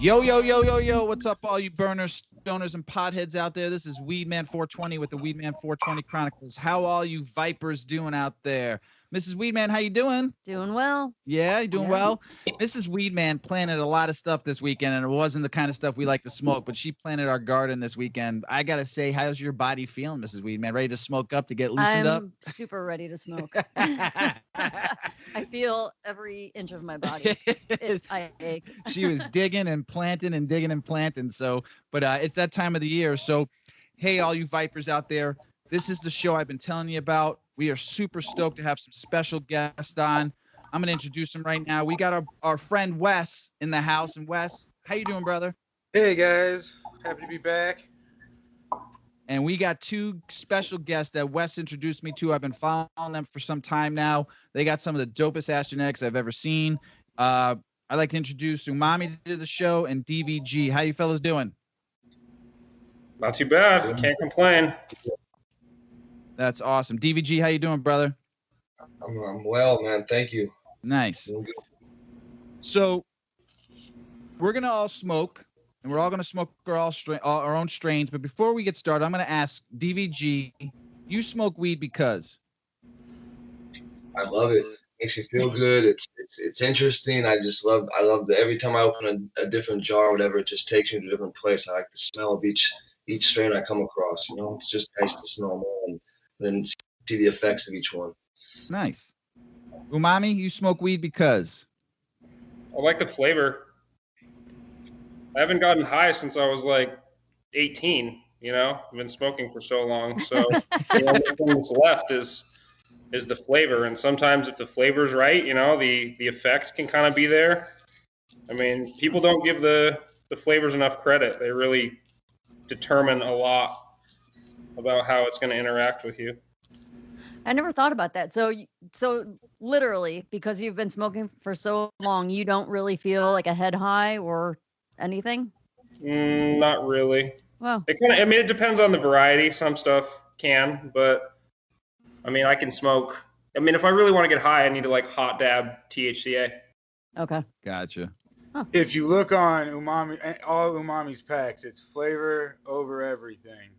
Yo, yo, yo, yo, yo. What's up, all you burners, stoners, and potheads out there? This is WeedMan 420 with the WeedMan 420 Chronicles. How all you vipers doing out there? Mrs. WeedMan, how you doing? Doing well. Yeah, you doing well? Mrs. WeedMan planted a lot of stuff this weekend, and it wasn't the kind of stuff we like to smoke, but she planted our garden this weekend. I got to say, how's your body feeling, Mrs. WeedMan? Ready to smoke up, to get loosened up? I'm super ready to smoke. I feel every inch of my body. I ache. She was digging and planting and digging and planting. So, but it's that time of the year. So, hey, all you vipers out there, this is the show I've been telling you about. We are super stoked to have some special guests on. I'm going to introduce them right now. We got our friend Wes in the house. And Wes, how you doing, brother? Hey, guys. Happy to be back. And we got two special guests that Wes introduced me to. I've been following them for some time now. They got some of the dopest ass genetics I've ever seen. I'd like to introduce Umami to the show and DVG. How you fellas doing? Not too bad. Can't complain. That's awesome. DVG, how you doing, brother? I'm well, man. Thank you. Nice. So we're going to all smoke, and we're all going to smoke our own strains. But before we get started, I'm going to ask DVG, you smoke weed because? I love it. Makes you feel good. It's interesting. I love that every time I open a different jar or whatever, it just takes me to a different place. I like the smell of each strain I come across. You know, it's just nice to smell more and then see the effects of each one. Nice. Umami, you smoke weed because? I like the flavor. I haven't gotten high since I was like 18. You know, I've been smoking for so long. So the only thing that's left is the flavor. And sometimes if the flavor's right, you know, the effect can kind of be there. I mean, people don't give the flavors enough credit. They really determine a lot about how it's going to interact with you. I never thought about that. So literally, because you've been smoking for so long, you don't really feel like a head high or anything? Not really. Well, it depends on the variety. Some stuff can, but I mean, I can smoke. I mean, if I really want to get high, I need to like hot dab THCA. Okay. Gotcha. Huh. If you look on Umami, all Umami's packs, it's flavor over everything.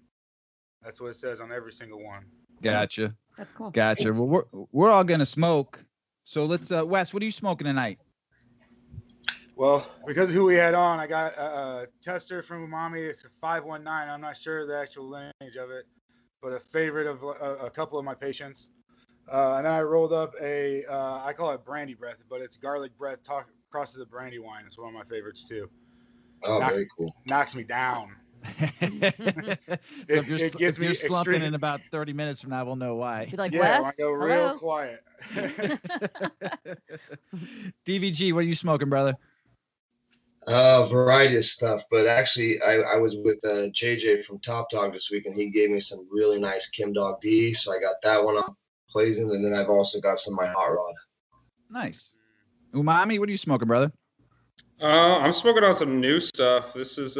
That's what it says on every single one. Gotcha. That's cool. Gotcha. Well, we're all gonna smoke. So let's. Wes, what are you smoking tonight? Well, because of who we had on, I got a tester from Umami. It's a 519. I'm not sure the actual lineage of it, but a favorite of a couple of my patients. And then I rolled up I call it brandy breath, but it's garlic breath crosses the brandy wine. It's one of my favorites too. Oh, very cool. Knocks me down. If you're slumping in about 30 minutes from now, we'll know why. Be like, Yeah, Wes, I go real quiet. DVG, what are you smoking, brother? Variety of stuff, but actually I was with JJ from Top Dog this week, and he gave me some really nice Kim Dog D, so I got that one I'm blazing, and then I've also got some of my Hot Rod. Nice. Umami, what are you smoking, brother? I'm smoking on some new stuff. This is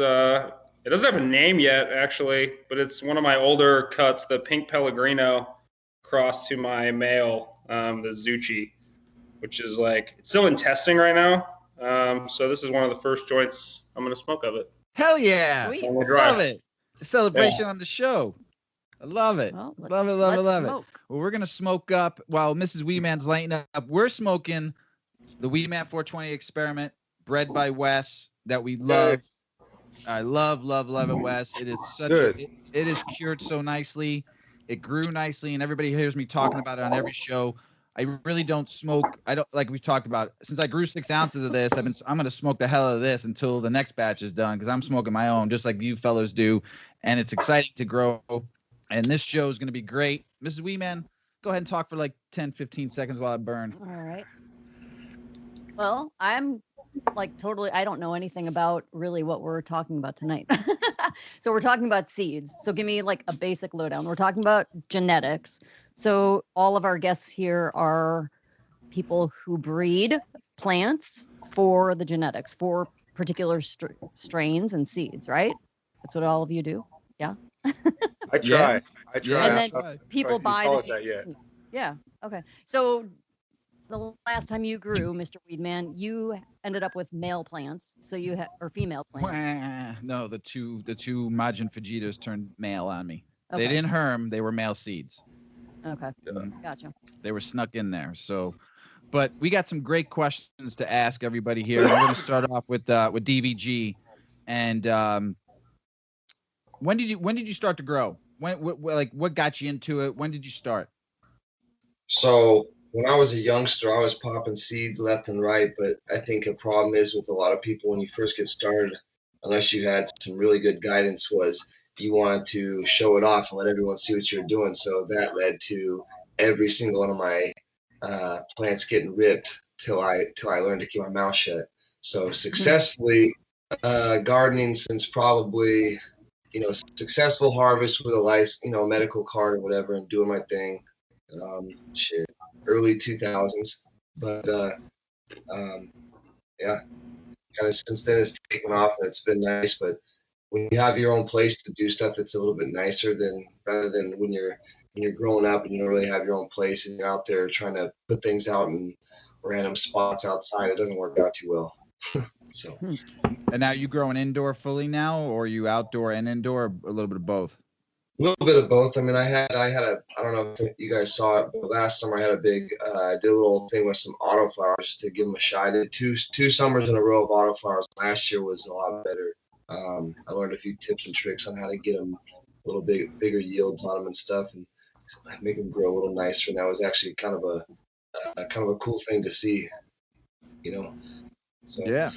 it doesn't have a name yet, actually, but it's one of my older cuts, the Pink Pellegrino crossed to my male, the Zucchi, which is like, it's still in testing right now. So this is one of the first joints I'm going to smoke of it. Hell yeah. Sweet. Love it. A celebration on the show. I love it. Well, love it. Well, smoke. we're going to smoke up while Mrs. WeedMan's lighting up. We're smoking the WeedMan 420 experiment, bred by Wes, that we love. I love it, Wes. It is it is cured so nicely. It grew nicely, and everybody hears me talking about it on every show. I really don't smoke. I don't, like we talked about, since I grew 6 ounces of this, I'm going to smoke the hell out of this until the next batch is done, because I'm smoking my own, just like you fellas do. And it's exciting to grow. And this show is going to be great. Mrs. WeedMan, go ahead and talk for like 10, 15 seconds while I burn. All right. Well, I'm like I don't know anything about really what we're talking about tonight. So we're talking about seeds. So give me like a basic lowdown. We're talking about genetics. So all of our guests here are people who breed plants for the genetics, for particular strains and seeds, right? That's what all of you do. Yeah. I try. And then people buy the seeds. Yeah. Okay. So the last time you grew, Mr. Weedman, you ended up with male plants, so or female plants. No, the two Majin Vegetas turned male on me. Okay. They didn't herm; they were male seeds. Okay, gotcha. They were snuck in there. So, but we got some great questions to ask everybody here. I'm going to start off with DVG, and when did you start to grow? What got you into it? When did you start? So when I was a youngster, I was popping seeds left and right. But I think a problem is with a lot of people when you first get started, unless you had some really good guidance, was you wanted to show it off and let everyone see what you're doing. So that led to every single one of my plants getting ripped till I learned to keep my mouth shut. So successfully gardening since probably, successful harvest with a license, medical card or whatever, and doing my thing. Early 2000s, but yeah, kind of since then it's taken off and it's been nice. But when you have your own place to do stuff, it's a little bit nicer rather than when you're growing up and you don't really have your own place and you're out there trying to put things out in random spots outside. It doesn't work out too well. So. And now you growing indoor fully now, or are you outdoor and indoor, or a little bit of both? A little bit of both. I mean, I had I don't know if you guys saw it, but last summer I had I did a little thing with some autoflowers to give them a shot. I did two summers in a row of autoflowers. Last year was a lot better. I learned a few tips and tricks on how to get them a little bigger yields on them and stuff, and make them grow a little nicer. And that was actually kind of a cool thing to see, So, yeah.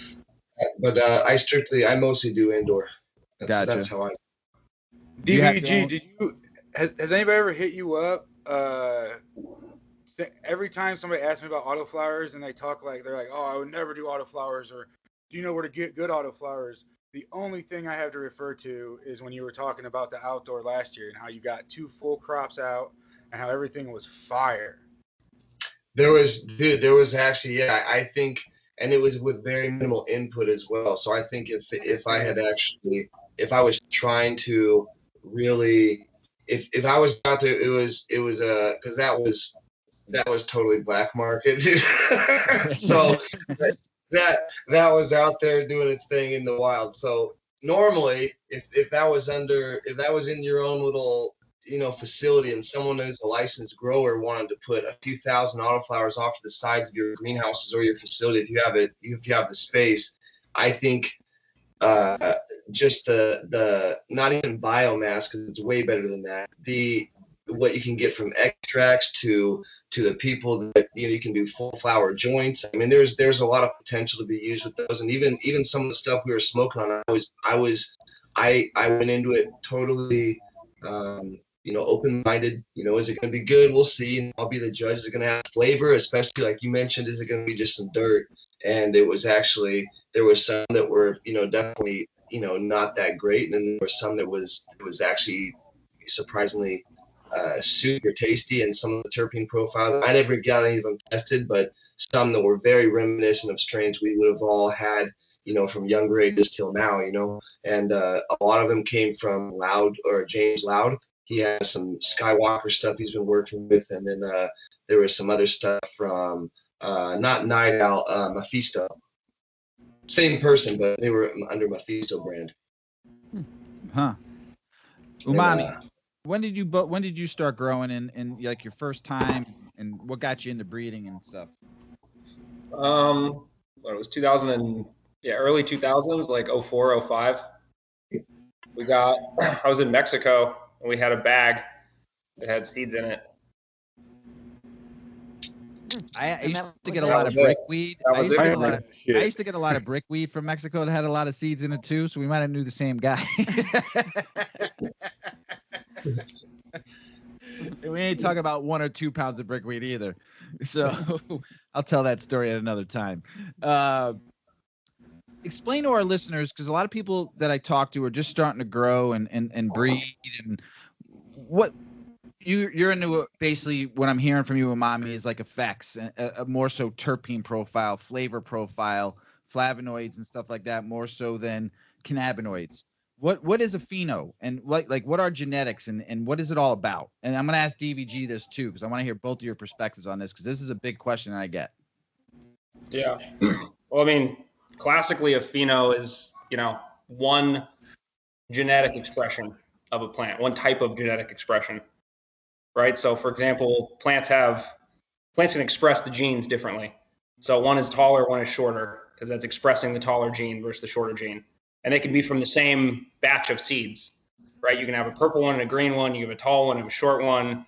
But I mostly do indoor. Gotcha. That's how I. DVG, has anybody ever hit you up? Every time somebody asks me about autoflowers and they're like, oh, I would never do autoflowers, or do you know where to get good autoflowers? The only thing I have to refer to is when you were talking about the outdoor last year and how you got 2 full crops out and how everything was fire. There was actually, yeah, I think, and it was with very minimal input as well. So I think if I was trying to really, if I was out there, it was because that was totally black market. So that was out there doing its thing in the wild. So normally if that was in your own little facility and someone who's a licensed grower wanted to put a few thousand autoflowers off to the sides of your greenhouses or your facility, if you have the space, I think just the not even biomass, because it's way better than that, what you can get from extracts to the people that you can do full flower joints. I mean, there's a lot of potential to be used with those, and even some of the stuff we were smoking on, I went into it totally open-minded. Is it going to be good? We'll see, and I'll be the judge. Is it going to have flavor, especially like you mentioned? Is it going to be just some dirt? And it was actually, there was some that were definitely not that great, and then there were some that was actually surprisingly super tasty, and some of the terpene profiles, I never got any of them tested, but some that were very reminiscent of strains we would have all had from younger ages till now, and a lot of them came from James Loud. He has some Skywalker stuff he's been working with, and then there was some other stuff from not Night Owl, Mephisto. Same person, but they were under Mephisto brand. Huh. Umami. When did you start growing in like your first time, and what got you into breeding and stuff? It was 2000 and early 2000s, like 04, 05. I was in Mexico and we had a bag that had seeds in it. I used to get a lot of brickweed. I used to get a lot of brickweed from Mexico that had a lot of seeds in it too, so we might have knew the same guy. We ain't talking about 1 or 2 pounds of brickweed either. So I'll tell that story at another time. Explain to our listeners, because a lot of people that I talk to are just starting to grow and breed, and what you're into. Basically, what I'm hearing from you, Umami, is like effects, a more so terpene profile, flavor profile, flavonoids and stuff like that, more so than cannabinoids. what is a pheno, and what are genetics, and what is it all about? And I'm going to ask DVG this too, because I want to hear both of your perspectives on this, because this is a big question that I get. Yeah. Well, I mean, classically, a pheno is, one genetic expression of a plant, one type of genetic expression, right? So, for example, plants can express the genes differently. So one is taller, one is shorter, because that's expressing the taller gene versus the shorter gene. And they can be from the same batch of seeds, right? You can have a purple one and a green one. You have a tall one and a short one,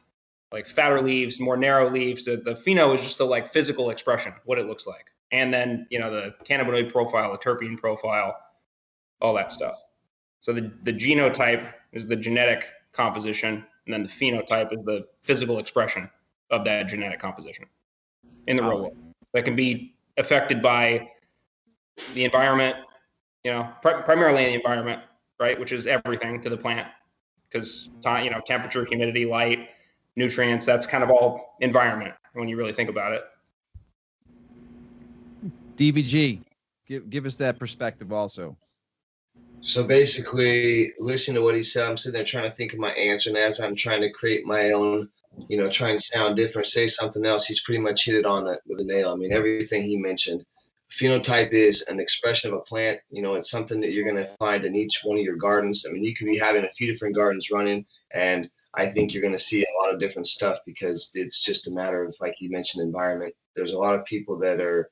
like fatter leaves, more narrow leaves. The pheno is just the physical expression, what it looks like. And then, the cannabinoid profile, the terpene profile, all that stuff. So the genotype is the genetic composition, and then the phenotype is the physical expression of that genetic composition in the real world. That can be affected by the environment, primarily the environment, right, which is everything to the plant, because temperature, humidity, light, nutrients, that's kind of all environment when you really think about it. DVG, give us that perspective also. So basically, listening to what he said, I'm sitting there trying to think of my answer, and as I'm trying to create my own, trying to sound different, say something else, he's pretty much hit it on it with a nail. I mean, everything he mentioned. Phenotype is an expression of a plant. It's something that you're going to find in each one of your gardens. I mean, you could be having a few different gardens running, and I think you're going to see a lot of different stuff, because it's just a matter of, like you mentioned, environment. There's a lot of people that are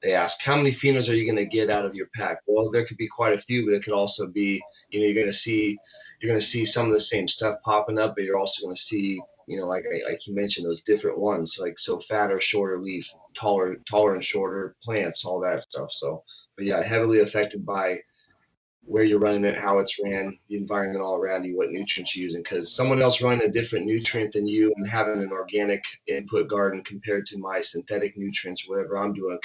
they ask, how many phenos are you going to get out of your pack? Well, there could be quite a few, but it could also be, you're going to see some of the same stuff popping up, but you're also going to see, like you mentioned, those different ones, like so fatter, shorter leaf, taller and shorter plants, all that stuff. So, but yeah, heavily affected by where you're running it, how it's ran, the environment all around you, what nutrients you're using, because someone else running a different nutrient than you and having an organic input garden compared to my synthetic nutrients, whatever I'm doing,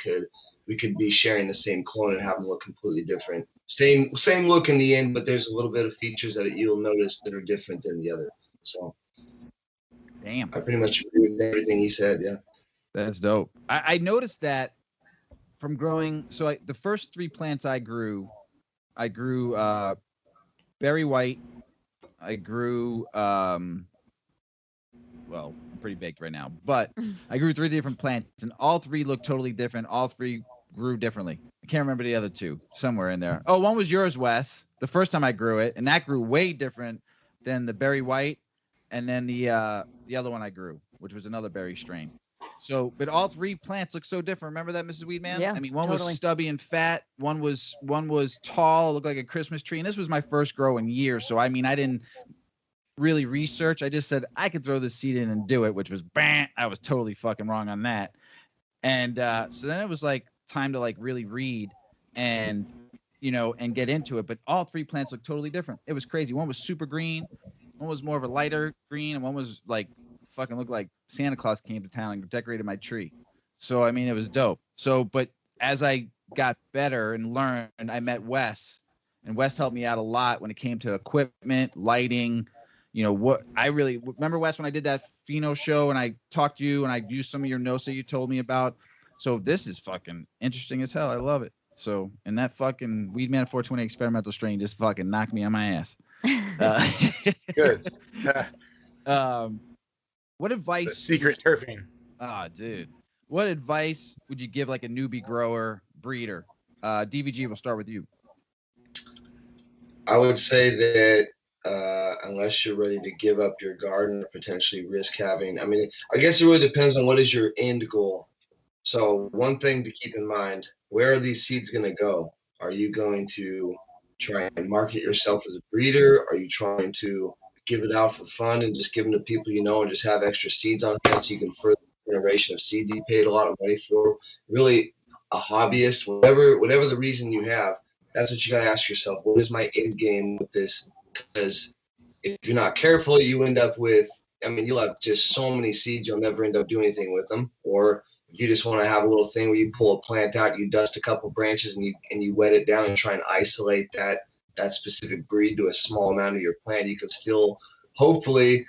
we could be sharing the same clone and have them look completely different. Same look in the end, but there's a little bit of features that you'll notice that are different than the other. So, damn, I pretty much agree with everything he said. Yeah, that's dope. I noticed that from growing. So the first 3 plants I grew berry white. I grew well, I'm pretty baked right now, but I grew 3 different plants, and all 3 looked totally different. All 3 grew differently. I can't remember the other 2, somewhere in there. Oh, one was yours, Wes, the first time I grew it, and that grew way different than the berry white, and then the other one I grew, which was another berry strain. So, but all 3 plants look so different. Remember that, Mrs. WeedMan? Yeah, I mean, one totally. was stubby and fat. One was tall, looked like a Christmas tree. And this was my first grow in years. So, I mean, I didn't really research. I just said I could throw the seed in and do it, which was bam. I was totally fucking wrong on that. And so then it was like time to really read and and get into it. But all 3 plants look totally different. It was crazy. One was super green, one was more of a lighter green, and one was fucking looked like Santa Claus came to town and decorated my tree. So I mean, it was dope. So, but as I got better and learned, I met Wes, and Wes helped me out a lot when it came to equipment, lighting. What I really remember, Wes, when I did that pheno show and I talked to you and I used some of your notes that you told me about. So this is fucking interesting as hell. I love it. So, and that fucking WeedMan 420 experimental strain just fucking knocked me on my ass. Good. What advice? The secret terpene. Dude. What advice would you give a newbie grower, breeder? DVG, we'll start with you. I would say that unless you're ready to give up your garden or potentially risk having, I mean, I guess it really depends on what is your end goal. So one thing to keep in mind, where are these seeds going to go? Are you going to try and market yourself as a breeder? Are you trying to give it out for fun and just give them to people and just have extra seeds on hand so you can further the generation of seed you paid a lot of money for? Really, a hobbyist, whatever the reason you have, that's what you got to ask yourself. What is my end game with this? Because if you're not careful, you end up with, you'll have just so many seeds, you'll never end up doing anything with them. Or if you just want to have a little thing where you pull a plant out, you dust a couple branches and you wet it down and try and isolate that specific breed to a small amount of your plant, you can still hopefully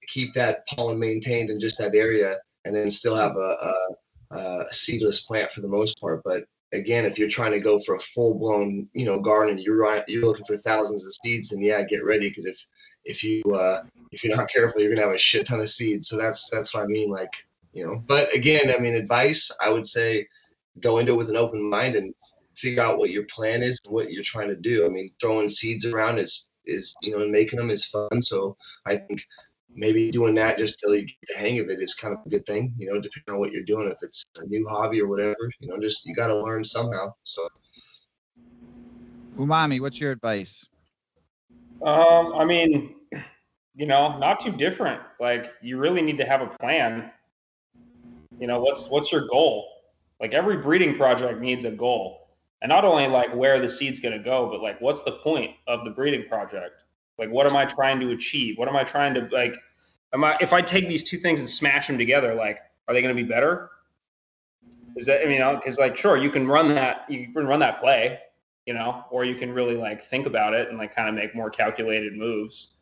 keep that pollen maintained in just that area and then still have a seedless plant for the most part. But again, if you're trying to go for a full blown, garden, you're looking for thousands of seeds, and yeah, get ready, because if you're not careful, you're gonna have a shit ton of seeds. So that's what I mean. Like, but again, I mean, advice, I would say go into it with an open mind and figure out what your plan is and what you're trying to do. I mean, throwing seeds around is and making them is fun. So I think maybe doing that just till you get the hang of it is kind of a good thing, depending on what you're doing. If it's a new hobby or whatever, just you got to learn somehow. So, Umami, what's your advice? I mean, not too different. Like, you really need to have a plan. What's your goal? Like, every breeding project needs a goal, and not only like where the seed's going to go, but like, what's the point of the breeding project? Like, what am I trying to achieve? What am I trying to, like, if I take these two things and smash them together, like, are they going to be better? Is that, because like, sure, you can run that play, or you can really like think about it and like kind of make more calculated moves,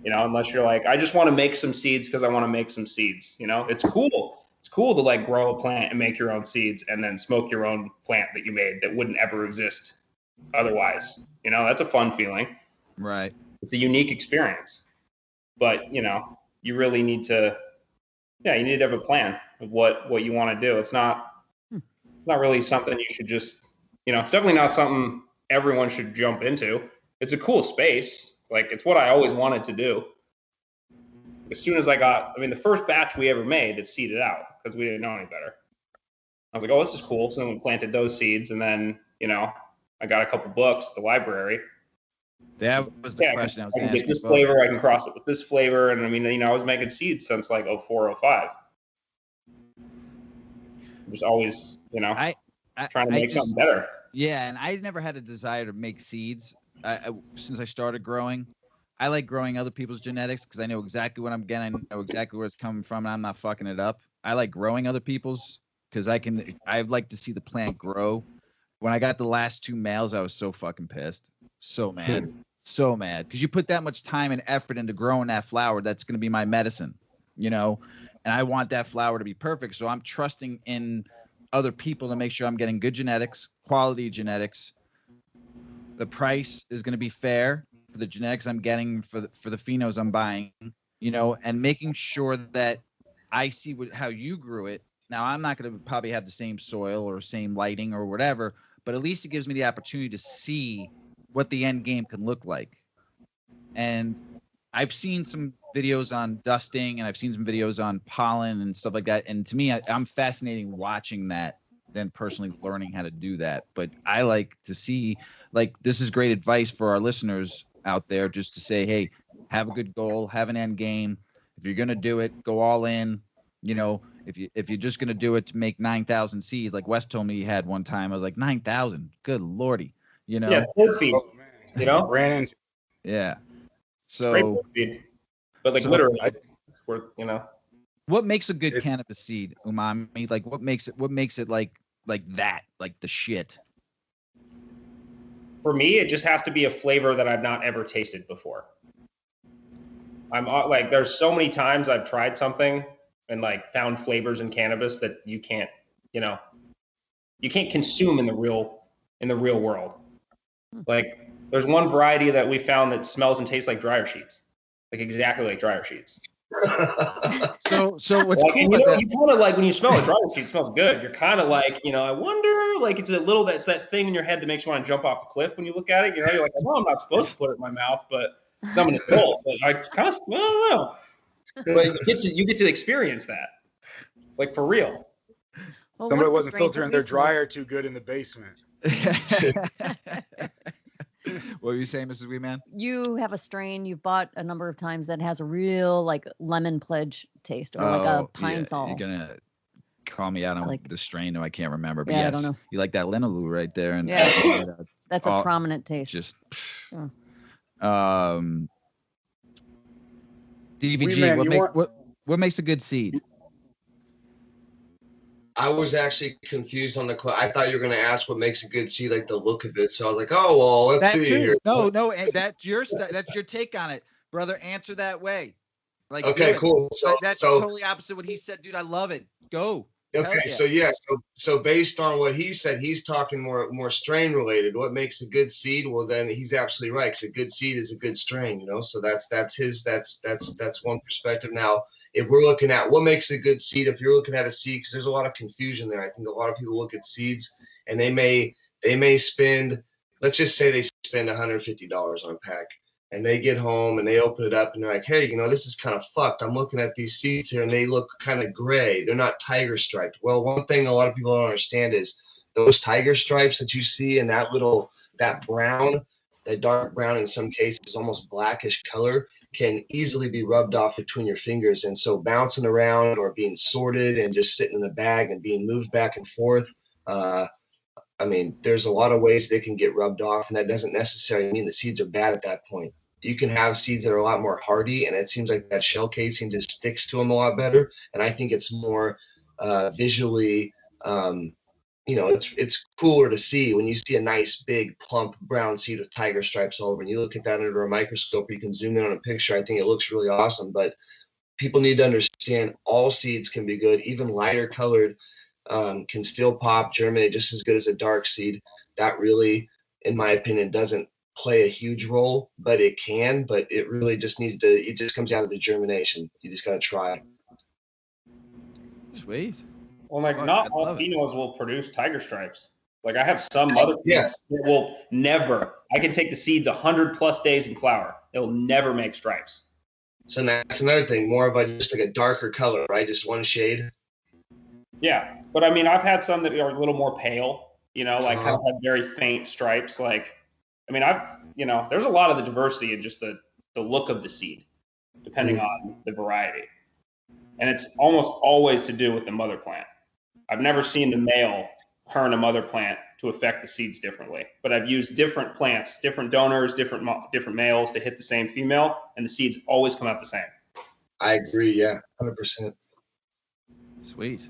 unless you're like, I just want to make some seeds because I want to make some seeds. It's cool. It's cool to like grow a plant and make your own seeds and then smoke your own plant that you made that wouldn't ever exist otherwise. That's a fun feeling. Right. It's a unique experience, but you really need to, you need to have a plan of what you want to do. It's not really something you should just, it's definitely not something everyone should jump into. It's a cool space. Like, it's what I always wanted to do. As soon as the first batch we ever made, it seeded out because we didn't know any better. I was like, oh, this is cool. So then we planted those seeds, and then, I got a couple books at the library. That was the question I was asking. I can get this about. flavor, I can cross it with this flavor. And I was making seeds since like 04, 05. Just always, trying to make something better. Yeah, and I never had a desire to make seeds. Since I started growing, I like growing other people's genetics because I know exactly what I'm getting. I know exactly where it's coming from, and I'm not fucking it up. I like growing other people's because I like to see the plant grow. When I got the last 2 males, I was so fucking pissed. So mad. So mad. Because you put that much time and effort into growing that flower, that's going to be my medicine, and I want that flower to be perfect. So I'm trusting in other people to make sure I'm getting good genetics, quality genetics. The price is going to be fair for the genetics I'm getting for the phenos I'm buying, and making sure that I see how you grew it. Now, I'm not going to probably have the same soil or same lighting or whatever, but at least it gives me the opportunity to see what the end game can look like. And I've seen some videos on dusting, and I've seen some videos on pollen and stuff like that. And to me, I'm fascinating watching that than personally learning how to do that. But I like to see, like, this is great advice for our listeners out there, just to say, hey, have a good goal, have an end game. If you're going to do it, go all in. If you're just going to do it to make 9,000 seeds, like Wes told me he had one time, I was like, 9,000, good Lordy, Yeah, bird feed, ran into. Yeah. It's great bird feed. But like, literally, it's worth, What makes a good cannabis seed, Umami? Like, what makes it like that, like the shit? For me, it just has to be a flavor that I've not ever tasted before. I'm like, there's so many times I've tried something and like found flavors in cannabis that you can't consume in the real world. Like, there's one variety that we found that smells and tastes like dryer sheets, like exactly like dryer sheets. So what's like, cool and, you kind of like, when you smell a dryer sheet, it smells good. You're kind of like, I wonder, like, it's that thing in your head that makes you want to jump off the cliff when you look at it. You're like, I know I'm not supposed to put it in my mouth, but I'm an adult. But I kind of, I don't know. But you get to experience that, like, for real. Well, Somebody wasn't filtering their dryer too good in the basement. What were you saying, Mrs. WeedMan? You have a strain you've bought a number of times that has a real like lemon pledge taste, or like a pine sol. You're gonna call me out on like, the strain, though I can't remember. But yeah, yes, I don't know. You like that linalool right there, and yeah, that's a prominent taste. Just yeah. DVG. What makes a good seed? I was actually confused on the question. I thought you were going to ask what makes a good seed, like the look of it. So I was like, oh, well, let's see here. No, and that's your take on it, brother. Answer that way. Like, okay, cool. That's totally opposite what he said, dude. I love it. Go. Okay, yeah. so based on what he said, he's talking more strain related. What makes a good seed? Well, then he's absolutely right. Because a good seed is a good strain, you know. So that's one perspective. Now, if we're looking at what makes a good seed, if you're looking at a seed, because there's a lot of confusion there. I think a lot of people look at seeds and they may spend, let's just say they spend $150 on a pack. And they get home and they open it up and they're like, hey, you know, this is kind of fucked. I'm looking at these seeds here and they look kind of gray. They're not tiger striped. Well, one thing a lot of people don't understand is those tiger stripes that you see in that brown, that dark brown, in some cases, almost blackish color, can easily be rubbed off between your fingers. And so bouncing around or being sorted and just sitting in a bag and being moved back and forth, I mean, there's a lot of ways they can get rubbed off, and that doesn't necessarily mean the seeds are bad at that point. You can have seeds that are a lot more hardy, and it seems like that shell casing just sticks to them a lot better. And I think it's more visually, it's cooler to see when you see a nice, big, plump brown seed with tiger stripes all over, and you look at that under a microscope, or you can zoom in on a picture. I think it looks really awesome, but people need to understand all seeds can be good, even lighter colored can still pop, germinate just as good as a dark seed. That really, in my opinion, doesn't play a huge role, but it can. But it really just needs to. It just comes down to the germination. You just got to try. Sweet. Well, like not all females will produce tiger stripes. Like I have some mother plants that will never. I can take the seeds 100+ days in flower. They'll never make stripes. So that's another thing. More of just like a darker color, right? Just one shade. Yeah, but I mean, I've had some that are a little more pale, you know, like kind of have very faint stripes. Like, I mean, there's a lot of the diversity in just the look of the seed, depending on the variety. And it's almost always to do with the mother plant. I've never seen the male turn a mother plant to affect the seeds differently, but I've used different plants, different donors, different males to hit the same female, and the seeds always come out the same. I agree. Yeah, 100%. Sweet.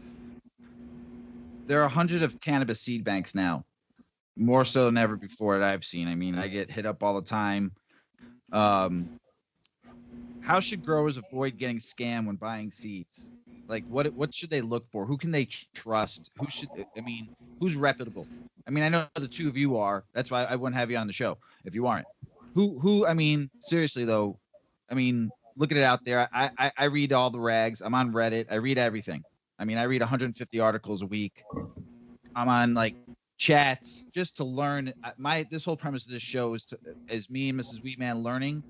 There are hundreds of cannabis seed banks now, more so than ever before that I've seen. I mean, I get hit up all the time. How should growers avoid getting scammed when buying seeds? Like, what should they look for? Who can they trust? Who's reputable? I mean, I know the two of you are. That's why I wouldn't have you on the show if you aren't. Who? I mean, seriously though. I mean, look at it out there. I read all the rags. I'm on Reddit. I read everything. I mean, I read 150 articles a week. I'm on like chats just to learn. This whole premise of this show is me and Mrs. WeedMan learning,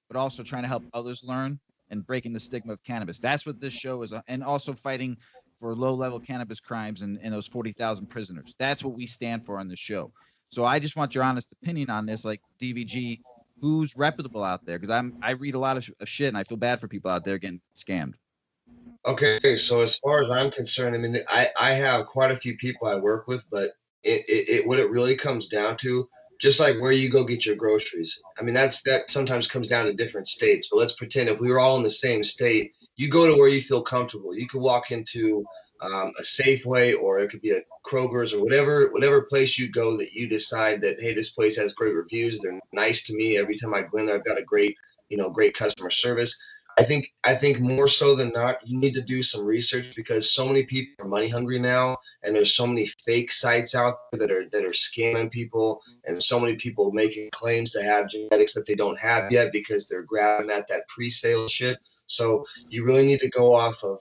but also trying to help others learn and breaking the stigma of cannabis. That's what this show is, and also fighting for low-level cannabis crimes and those 40,000 prisoners. That's what we stand for on this show. So I just want your honest opinion on this, like DVG, who's reputable out there? Because I read a lot of shit, and I feel bad for people out there getting scammed. Okay, so as far as I'm concerned, I mean, I have quite a few people I work with, but what it really comes down to, just like where you go get your groceries. I mean, that sometimes comes down to different states, but let's pretend if we were all in the same state, you go to where you feel comfortable. You could walk into a Safeway, or it could be a Kroger's, or whatever place you go that you decide that, hey, this place has great reviews. They're nice to me. Every time I go in there, I've got a great customer service. I think more so than not, you need to do some research, because so many people are money hungry now, and there's so many fake sites out there that are scamming people, and so many people making claims to have genetics that they don't have yet because they're grabbing at that pre-sale shit. So you really need to go off of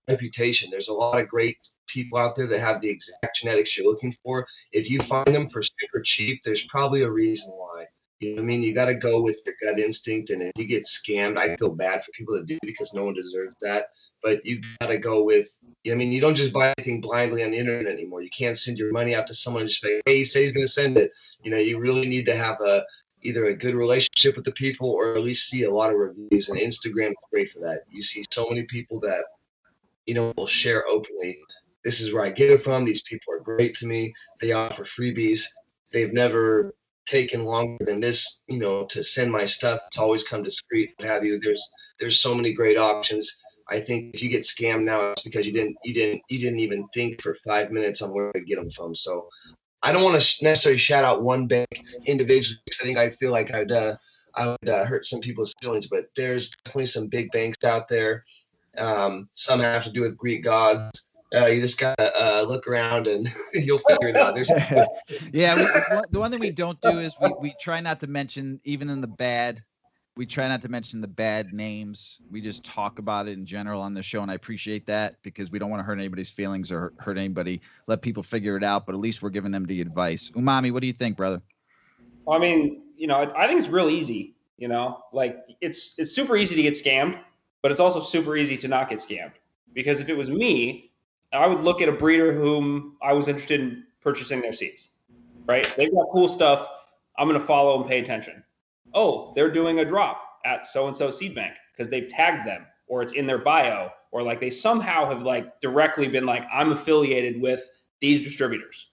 reputation. There's a lot of great people out there that have the exact genetics you're looking for. If you find them for super cheap, there's probably a reason why. You know what I mean? You got to go with your gut instinct. And if you get scammed, I feel bad for people that do, because no one deserves that. But you got to go with, I mean, you don't just buy anything blindly on the internet anymore. You can't send your money out to someone and just say, hey, he said he's going to send it. You know, you really need to have either a good relationship with the people, or at least see a lot of reviews. And Instagram is great for that. You see so many people that, will share openly. This is where I get it from. These people are great to me. They offer freebies. They've never taken longer than this, to send my stuff. It's always come discreet, what have you. There's so many great options. I think if you get scammed now, it's because you didn't even think for 5 minutes on where to get them from. So I don't want to necessarily shout out one bank individually, because I think I feel like I would hurt some people's feelings, but there's definitely some big banks out there. Some have to do with Greek gods. You just gotta look around and you'll figure it out. There's Yeah, the one thing we don't do is we try not to mention, even in the bad, we try not to mention the bad names. We just talk about it in general on the show, and I appreciate that because we don't want to hurt anybody's feelings or hurt anybody. Let people figure it out, but at least we're giving them the advice. Umami, what do you think, brother? I mean, I think it's real easy. Like it's super easy to get scammed, but it's also super easy to not get scammed. Because if it was me, I would look at a breeder whom I was interested in purchasing their seeds, right? They've got cool stuff. I'm going to follow and pay attention. Oh, they're doing a drop at so-and-so seed bank because they've tagged them, or it's in their bio, or like they somehow have like directly been like, I'm affiliated with these distributors,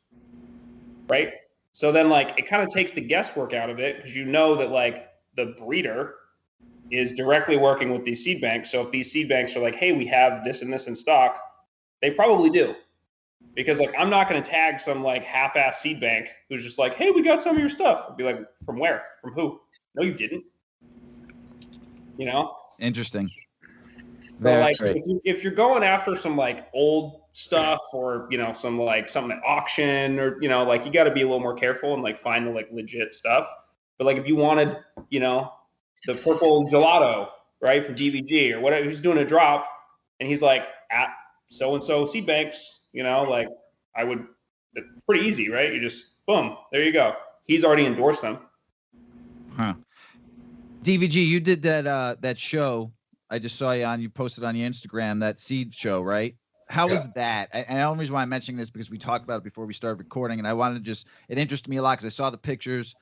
right? So then like it kind of takes the guesswork out of it because you know that like the breeder is directly working with these seed banks. So if these seed banks are like, hey, we have this and this in stock, they probably do. Because like I'm not going to tag some like half-ass seed bank who's just like, hey, we got some of your stuff. I'd be like, from where? From who? No, you didn't. Interesting. So like if you're going after some like old stuff or some like something at auction or like you got to be a little more careful and like find the like legit stuff. But like if you wanted the purple gelato right from DVG or whatever, he's doing a drop and he's like at so and so seed banks, like it's pretty easy, right? You just boom, there you go. He's already endorsed them. Huh. DVG, you did that show. I just saw you posted on your Instagram, that seed show, right? How was that? And the only reason why I'm mentioning this because we talked about it before we started recording, and I wanted to it interested me a lot because I saw the pictures.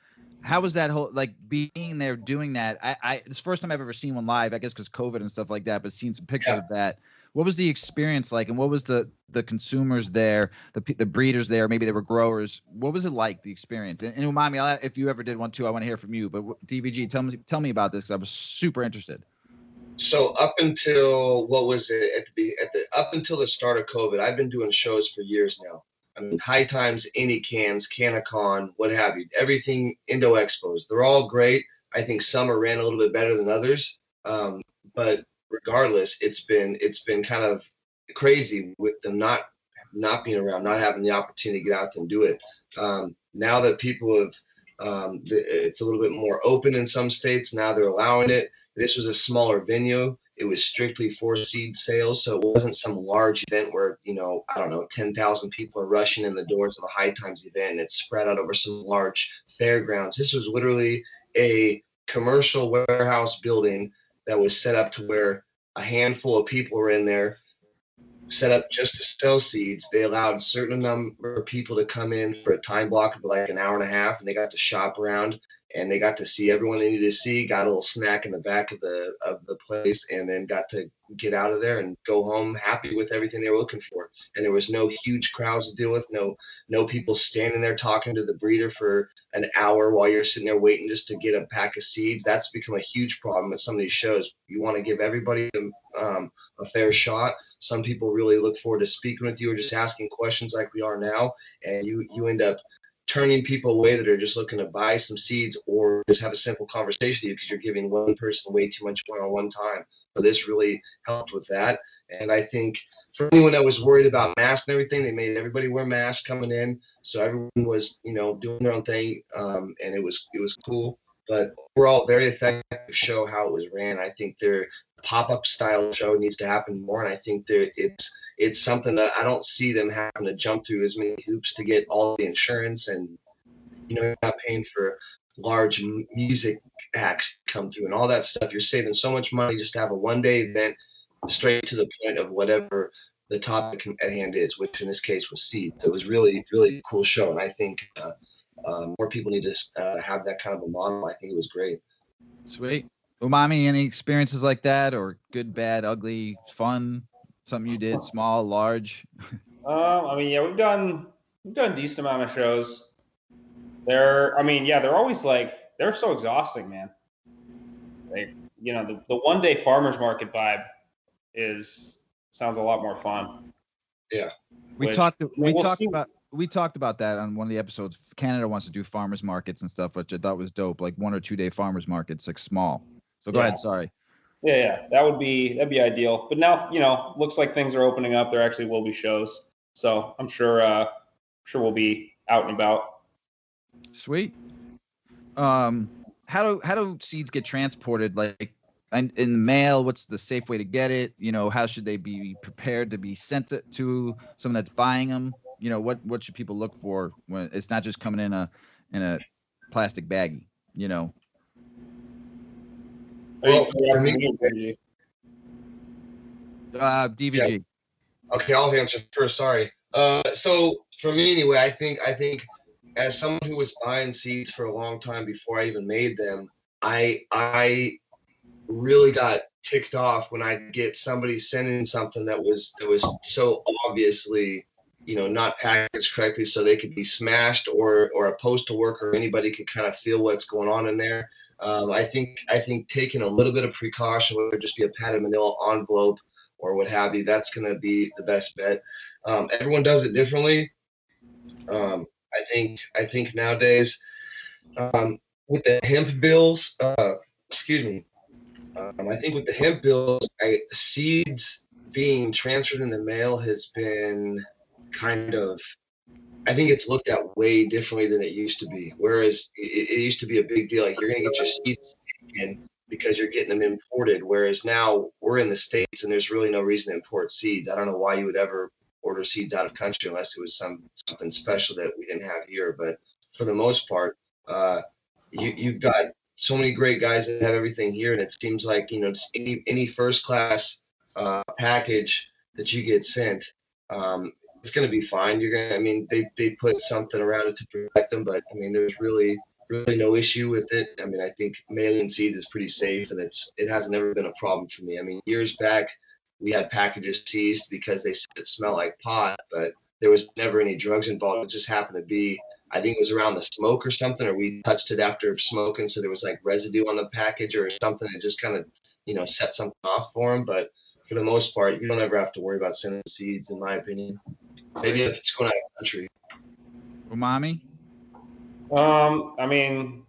How was that whole, like being there doing that? It's the first time I've ever seen one live, I guess because COVID and stuff like that, but seen some pictures of that. What was the experience like? And what was the consumers there, the breeders there, maybe they were growers. What was it like, the experience? And Umami, if you ever did one too, I want to hear from you. But DVG, tell me about this because I was super interested. So up until up until the start of COVID, I've been doing shows for years now. I mean, High Times, Any Cans, Canacon, what have you, everything, Indo Expos. They're all great. I think some are ran a little bit better than others. But regardless, it's been kind of crazy with them not being around, not having the opportunity to get out there and do it. Now that people have, it's a little bit more open in some states. Now they're allowing it. This was a smaller venue. It was strictly for seed sales, so it wasn't some large event where 10,000 people are rushing in the doors of a High Times event and it's spread out over some large fairgrounds. This was literally a commercial warehouse building that was set up to where a handful of people were in there, set up just to sell seeds. They allowed a certain number of people to come in for a time block of like an hour and a half, and they got to shop around and they got to see everyone they needed to see, got a little snack in the back of the place, and then got to get out of there and go home happy with everything they were looking for. And there was no huge crowds to deal with, no people standing there talking to the breeder for an hour while you're sitting there waiting just to get a pack of seeds. That's become a huge problem at some of these shows. You want to give everybody a fair shot. Some people really look forward to speaking with you or just asking questions like we are now, and you end up turning people away that are just looking to buy some seeds or just have a simple conversation with you because you're giving one person way too much one-on-one time. So this really helped with that. And I think for anyone that was worried about masks and everything, they made everybody wear masks coming in. So everyone was, doing their own thing. And it was cool. But overall, very effective show how it was ran. I think their pop-up style show needs to happen more. And I think it's something that I don't see them having to jump through as many hoops to get all the insurance, and you're not paying for large music acts to come through and all that stuff. You're saving so much money just to have a one-day event straight to the point of whatever the topic at hand is, which in this case was seed. So it was really, really cool show, and I think more people need to have that kind of a model. I think it was great. Sweet. Umami, any experiences like that, or good, bad, ugly, fun? Something you did, small, large? We've done a decent amount of shows. They're always like, they're so exhausting, man. Like, the one day farmers market vibe sounds a lot more fun. Yeah. We talked about that on one of the episodes. Canada wants to do farmers markets and stuff, which I thought was dope, like 1 or 2 day farmers markets, like small. So go ahead. Sorry. Yeah, that'd be ideal. But now, looks like things are opening up. There actually will be shows, so I'm sure we'll be out and about. Sweet. How do seeds get transported? Like in the mail, what's the safe way to get it? How should they be prepared to be sent to someone that's buying them? What should people look for when it's not just coming in a plastic baggie? Well, for me, DVG. Yeah. Okay, I'll answer first. Sorry. So for me anyway, I think as someone who was buying seeds for a long time before I even made them, I really got ticked off when I get somebody sending something that was so obviously, not packaged correctly, so they could be smashed or a postal worker, anybody could kind of feel what's going on in there. I think taking a little bit of precaution, whether it just be a padded manila envelope or what have you, that's going to be the best bet. Everyone does it differently. I think nowadays, with the hemp bills, excuse me, I think with the hemp bills, seeds being transferred in the mail has been kind of, I think it's looked at way differently than it used to be. Whereas it used to be a big deal. Like, you're going to get your seeds in because you're getting them imported. Whereas now we're in the States and there's really no reason to import seeds. I don't know why you would ever order seeds out of country unless it was something special that we didn't have here. But for the most part, you've got so many great guys that have everything here, and it seems like just any first class package that you get sent, it's going to be fine. They put something around it to protect them, but there's really no issue with it. I think mailing seeds is pretty safe, and it has never been a problem for me. Years back we had packages seized because they said it smelled like pot, but there was never any drugs involved. It just happened to be, I think it was around the smoke or something, or we touched it after smoking, so there was like residue on the package or something that just kind of set something off for them. But for the most part, you don't ever have to worry about sending seeds, in my opinion. Maybe if it's going out of country. Umami?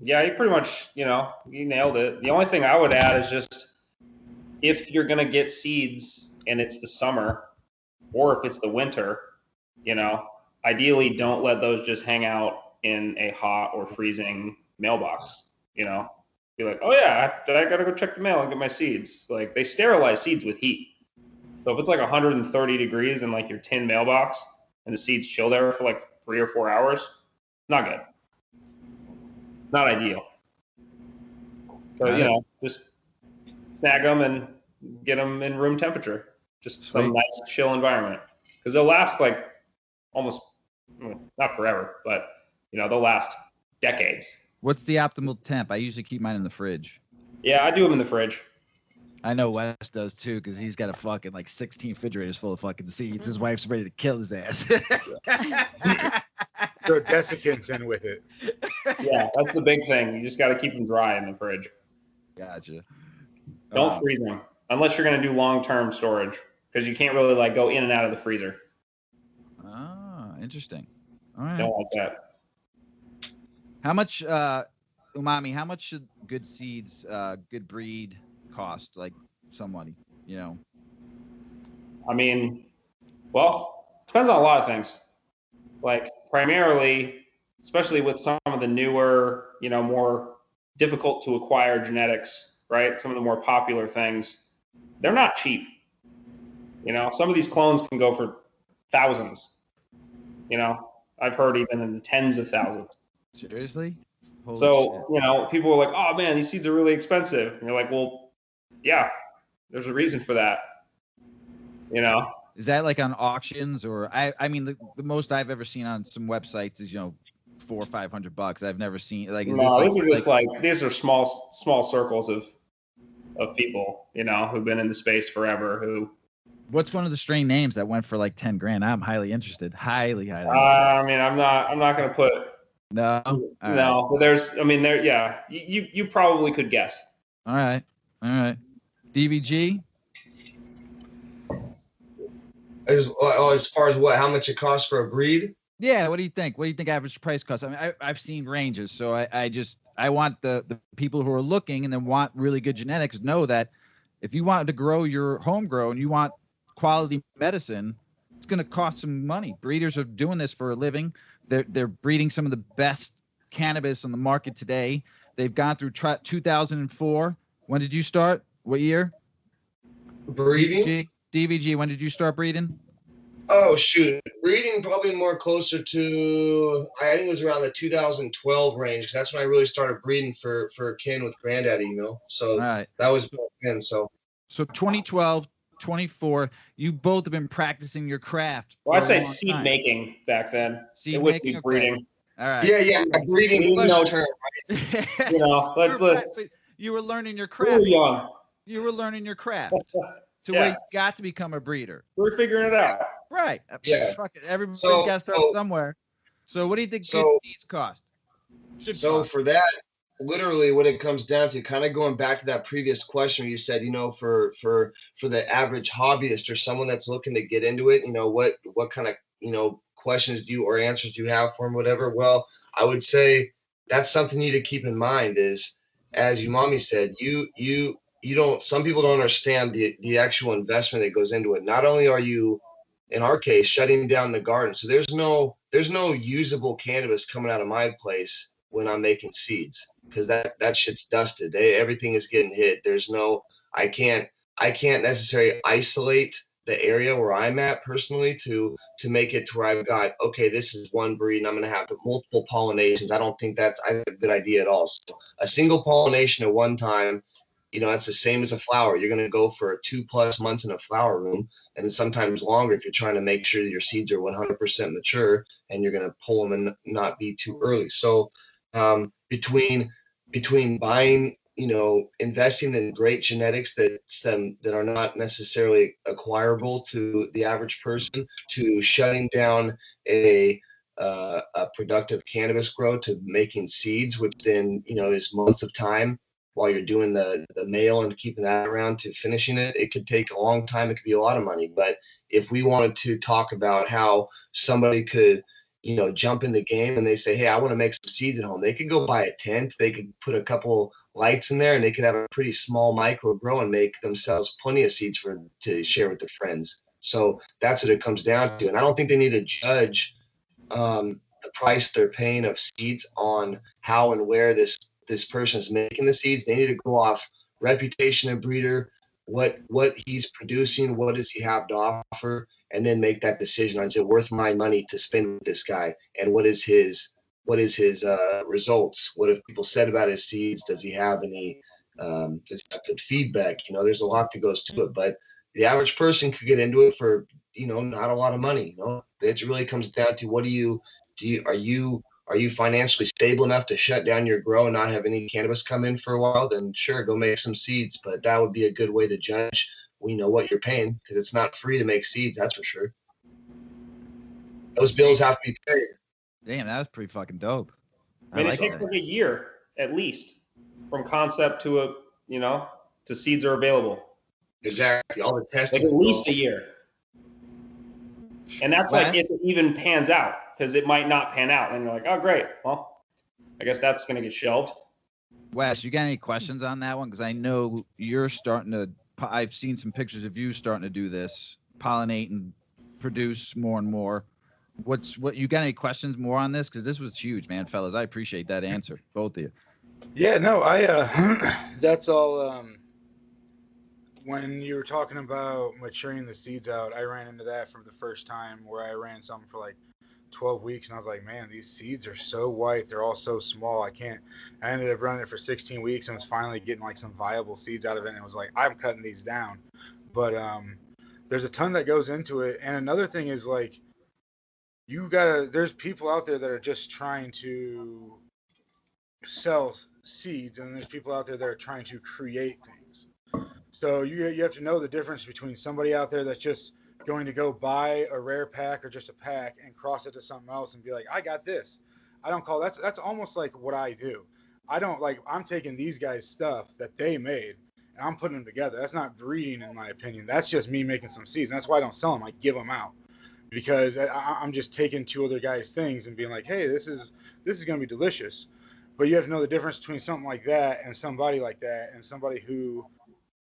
Yeah, you pretty much, you nailed it. The only thing I would add is just, if you're going to get seeds and it's the summer, or if it's the winter, ideally don't let those just hang out in a hot or freezing mailbox. Be like, oh yeah, I got to go check the mail and get my seeds. Like, they sterilize seeds with heat. So if it's like 130 degrees in like your tin mailbox and the seeds chill there for like 3 or 4 hours, not good. Not ideal. So, just snag them and get them in room temperature. Just some nice chill environment. Because they'll last like almost, not forever, but they'll last decades. What's the optimal temp? I usually keep mine in the fridge. Yeah, I do them in the fridge. I know Wes does too, because he's got a fucking like 16 refrigerators full of fucking seeds. His wife's ready to kill his ass. Throw desiccants in with it. Yeah, that's the big thing. You just got to keep them dry in the fridge. Gotcha. Don't freeze them unless you're going to do long-term storage, because you can't really like go in and out of the freezer. Ah, interesting. All right. Don't like that. How much, Umami? How much should good seeds, good breed cost? Like somebody, Well, depends on a lot of things. Like, primarily, especially with some of the newer, more difficult to acquire genetics, right? Some of the more popular things, they're not cheap. Some of these clones can go for thousands. I've heard even in the tens of thousands. Seriously? Holy so, shit. people are like, oh man, these seeds are really expensive. And you're like, well, yeah, there's a reason for that. Is that like on auctions, or the most I've ever seen on some websites is $400 or $500. I've never seen like. No, these are just like these are small circles of people who've been in the space forever. What's one of the strain names that went for like 10 grand? I'm highly interested. Highly interested. I'm not going to put. No. No, right. but there's. Yeah. You probably could guess. All right. DVG. As far as how much it costs for a breed? Yeah, what do you think? What do you think average price costs? I've seen ranges, so I want the people who are looking and then want really good genetics know that If you want to grow your homegrown, you want quality medicine, it's going to cost some money. Breeders are doing this for a living. They're breeding some of the best cannabis on the market today. They've gone through 2004. When did you start? What year? Breeding? DVG, when did you start breeding? Oh, shoot. Breeding probably more closer to, I think it was around the 2012 range. That's when I really started breeding for kin with Granddaddy, you know? So All right. that was back then. So 2012, 24, you both have been practicing your craft. Well, I said seed making back then. Seed it would making, be breeding. All right. Yeah, breeding was the term, right? You know, you were learning your we craft. were young. You were learning your craft. To Yeah. where you got to become a breeder. We're figuring it out. Right. Yeah. Fuck it. Everybody's So- got to start somewhere. So what do you think good seeds cost? For that, literally what it comes down to, kind of going back to that previous question where you said, you know, for the average hobbyist or someone that's looking to get into it, you know, what kind of, you know, questions or answers do you have for them, whatever? Well, I would say that's something you need to keep in mind is, as Umami said, you don't, some people don't understand the actual investment that goes into it. Not only are you, in our case, shutting down the garden, so there's no usable cannabis coming out of my place when I'm making seeds, because that shit's dusted. Everything is getting hit. There's no, I can't necessarily isolate the area where I'm at personally to make it to where I've got, okay, this is one breed and I'm going to have multiple pollinations. I don't think that's a good idea at all. So a single pollination at one time, you know, that's the same as a flower. You're going to go for 2+ months in a flower room, and sometimes longer if you're trying to make sure that your seeds are 100% mature and you're going to pull them and not be too early. So between buying, you know, investing in great genetics that are not necessarily acquirable to the average person, to shutting down a productive cannabis grow, to making seeds, which then, you know, is months of time while you're doing the mail and keeping that around to finishing it. It could take a long time. It could be a lot of money. But if we wanted to talk about how somebody could, you know, jump in the game and they say, hey, I want to make some seeds at home, they could go buy a tent. They could put a couple lights in there and they could have a pretty small micro grow and make themselves plenty of seeds to share with their friends. So that's what it comes down to. And I don't think they need to judge the price they're paying of seeds on how and where this person is making the seeds. They need to go off reputation of breeder, what he's producing, what does he have to offer, and then make that decision on, is it worth my money to spend with this guy, and what is his results? What have people said about his seeds? Does he have any does he have good feedback? You know, there's a lot that goes to it, but the average person could get into it for, you know, not a lot of money. You know, it really comes down to are you financially stable enough to shut down your grow and not have any cannabis come in for a while? Then sure, go make some seeds. But that would be a good way to judge, you know, what you're paying, because it's not free to make seeds, that's for sure. Those bills have to be paid. Damn, that was pretty fucking dope. I mean, it takes like a year at least from concept to to seeds are available. Exactly. All the testing. Like at least a year. And that's like if it even pans out, because it might not pan out. And you're like, oh, great. Well, I guess that's going to get shelved. Wes, you got any questions on that one? Because I know you're starting to, I've seen some pictures of you starting to do this, pollinate and produce more and more. What you got any questions more on this? Because this was huge, man, fellas. I appreciate that answer, both of you. Yeah, no, that's all. When you were talking about maturing the seeds out, I ran into that for the first time, where I ran something for like 12 weeks, and I was like, man, these seeds are so white. They're all so small. I ended up running it for 16 weeks and was finally getting like some viable seeds out of it. And it was like, I'm cutting these down. But there's a ton that goes into it. And another thing is like, there's people out there that are just trying to sell seeds, and there's people out there that are trying to create things. So you have to know the difference between somebody out there that's just going to go buy a rare pack or just a pack and cross it to something else and be like, I got this. I don't call that's almost like what I do. I'm taking these guys' stuff that they made and I'm putting them together. That's not breeding, in my opinion. That's just me making some seeds. And that's why I don't sell them. I give them out, because I'm just taking two other guys' things and being like, hey, this is going to be delicious. But you have to know the difference between something like that and somebody like that, and somebody who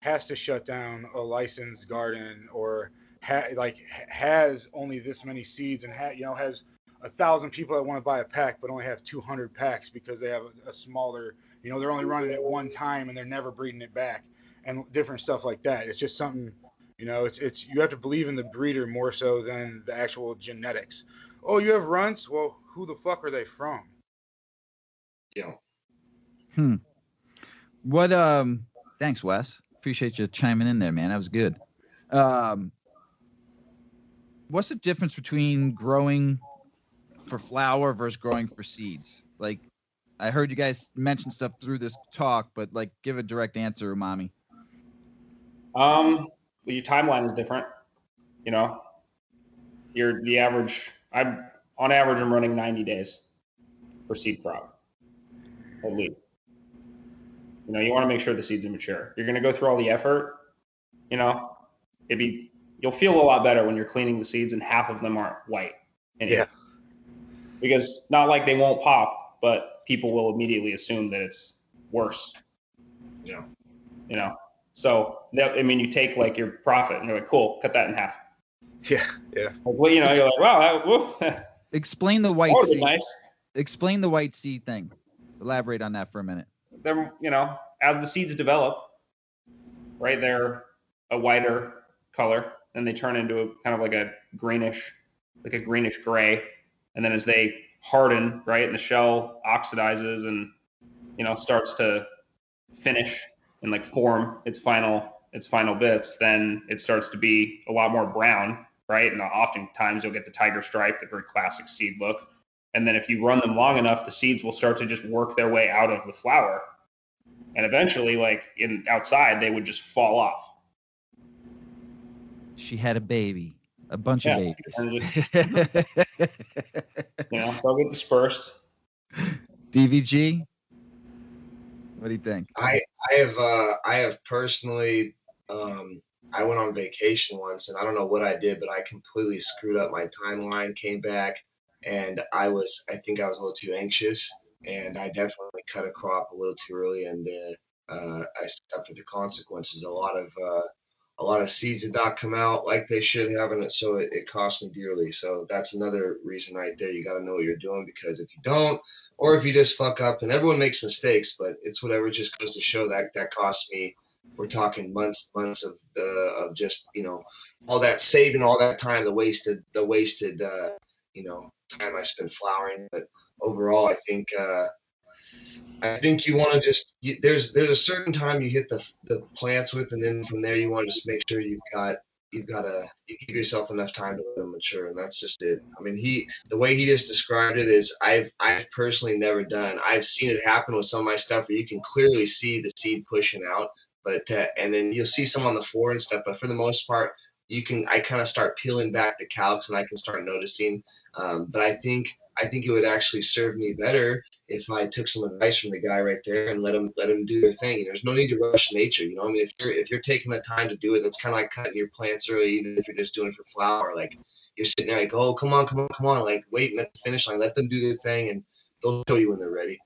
has to shut down a licensed garden or has only this many seeds and has 1,000 people that want to buy a pack but only have 200 packs because they have a smaller, they're only running it one time and they're never breeding it back and different stuff like that. It's just something, it's you have to believe in the breeder more so than the actual genetics. Oh, you have runts? Well, who the fuck are they from? Yeah. What thanks, Wes. Appreciate you chiming in there, man. That was good. What's the difference between growing for flower versus growing for seeds? Like, I heard you guys mention stuff through this talk, but like, give a direct answer, Umami. Your timeline is different. The average. I'm running 90 days for seed crop, at least. You want to make sure the seeds are mature. You're going to go through all the effort. You'll feel a lot better when you're cleaning the seeds and half of them aren't white. Yeah. Because not like they won't pop, but people will immediately assume that it's worse. Yeah. So you take like your profit and you're like, cool, cut that in half. Yeah. Yeah. Well, you're like, wow. Explain the white seed. Nice. Explain the white seed thing. Elaborate on that for a minute. They're, as the seeds develop, right, they're a whiter color, and they turn into a kind of like a greenish gray. And then as they harden, right, and the shell oxidizes and, starts to finish and like form its final bits, then it starts to be a lot more brown, right? And oftentimes you'll get the tiger stripe, the very classic seed look. And then if you run them long enough, the seeds will start to just work their way out of the flower. And eventually, like outside, they would just fall off. She had a baby, a bunch of babies. They'll get dispersed. DVG, what do you think? I have personally, I went on vacation once, and I don't know what I did, but I completely screwed up my timeline. Came back, and I think I was a little too anxious, and I definitely cut a crop a little too early, and I suffered the consequences. A lot of seeds did not come out like they should have, and so it cost me dearly. So that's another reason right there. You got to know what you're doing, because if you don't, or if you just fuck up, and everyone makes mistakes, but it's whatever. It just goes to show that cost me. We're talking months of just all that saving, all that time, the wasted time I spent flowering. But overall, I think you want to just there's a certain time you hit the plants with, and then from there you want to just make sure you give yourself enough time to let them mature, and that's just it. I mean, the way he just described it is I've personally never done. I've seen it happen with some of my stuff where you can clearly see the seed pushing out, but and then you'll see some on the floor and stuff. But for the most part, I kind of start peeling back the calcs and I can start noticing. But I think it would actually serve me better if I took some advice from the guy right there and let him do their thing. And there's no need to rush nature. I mean, if you're taking the time to do it, it's kind of like cutting your plants early, even if you're just doing it for flower. Like you're sitting there like, oh, come on, like waiting at the finish line, let them do their thing, and they'll show you when they're ready.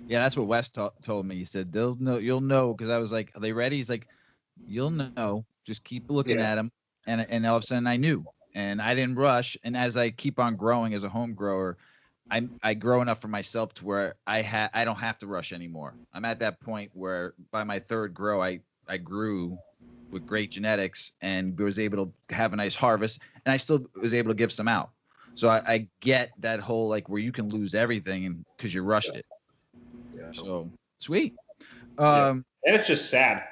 Yeah, that's what Wes told me. He said you'll know, because I was like, are they ready? He's like, you'll know. Just keep looking at them, and all of a sudden I knew. And I didn't rush. And as I keep on growing as a home grower, I grow enough for myself to where I don't have to rush anymore. I'm at that point where by my third grow, I grew with great genetics and was able to have a nice harvest. And I still was able to give some out. So I get that whole like where you can lose everything because you rushed it. Yeah. So sweet. And it's just sad.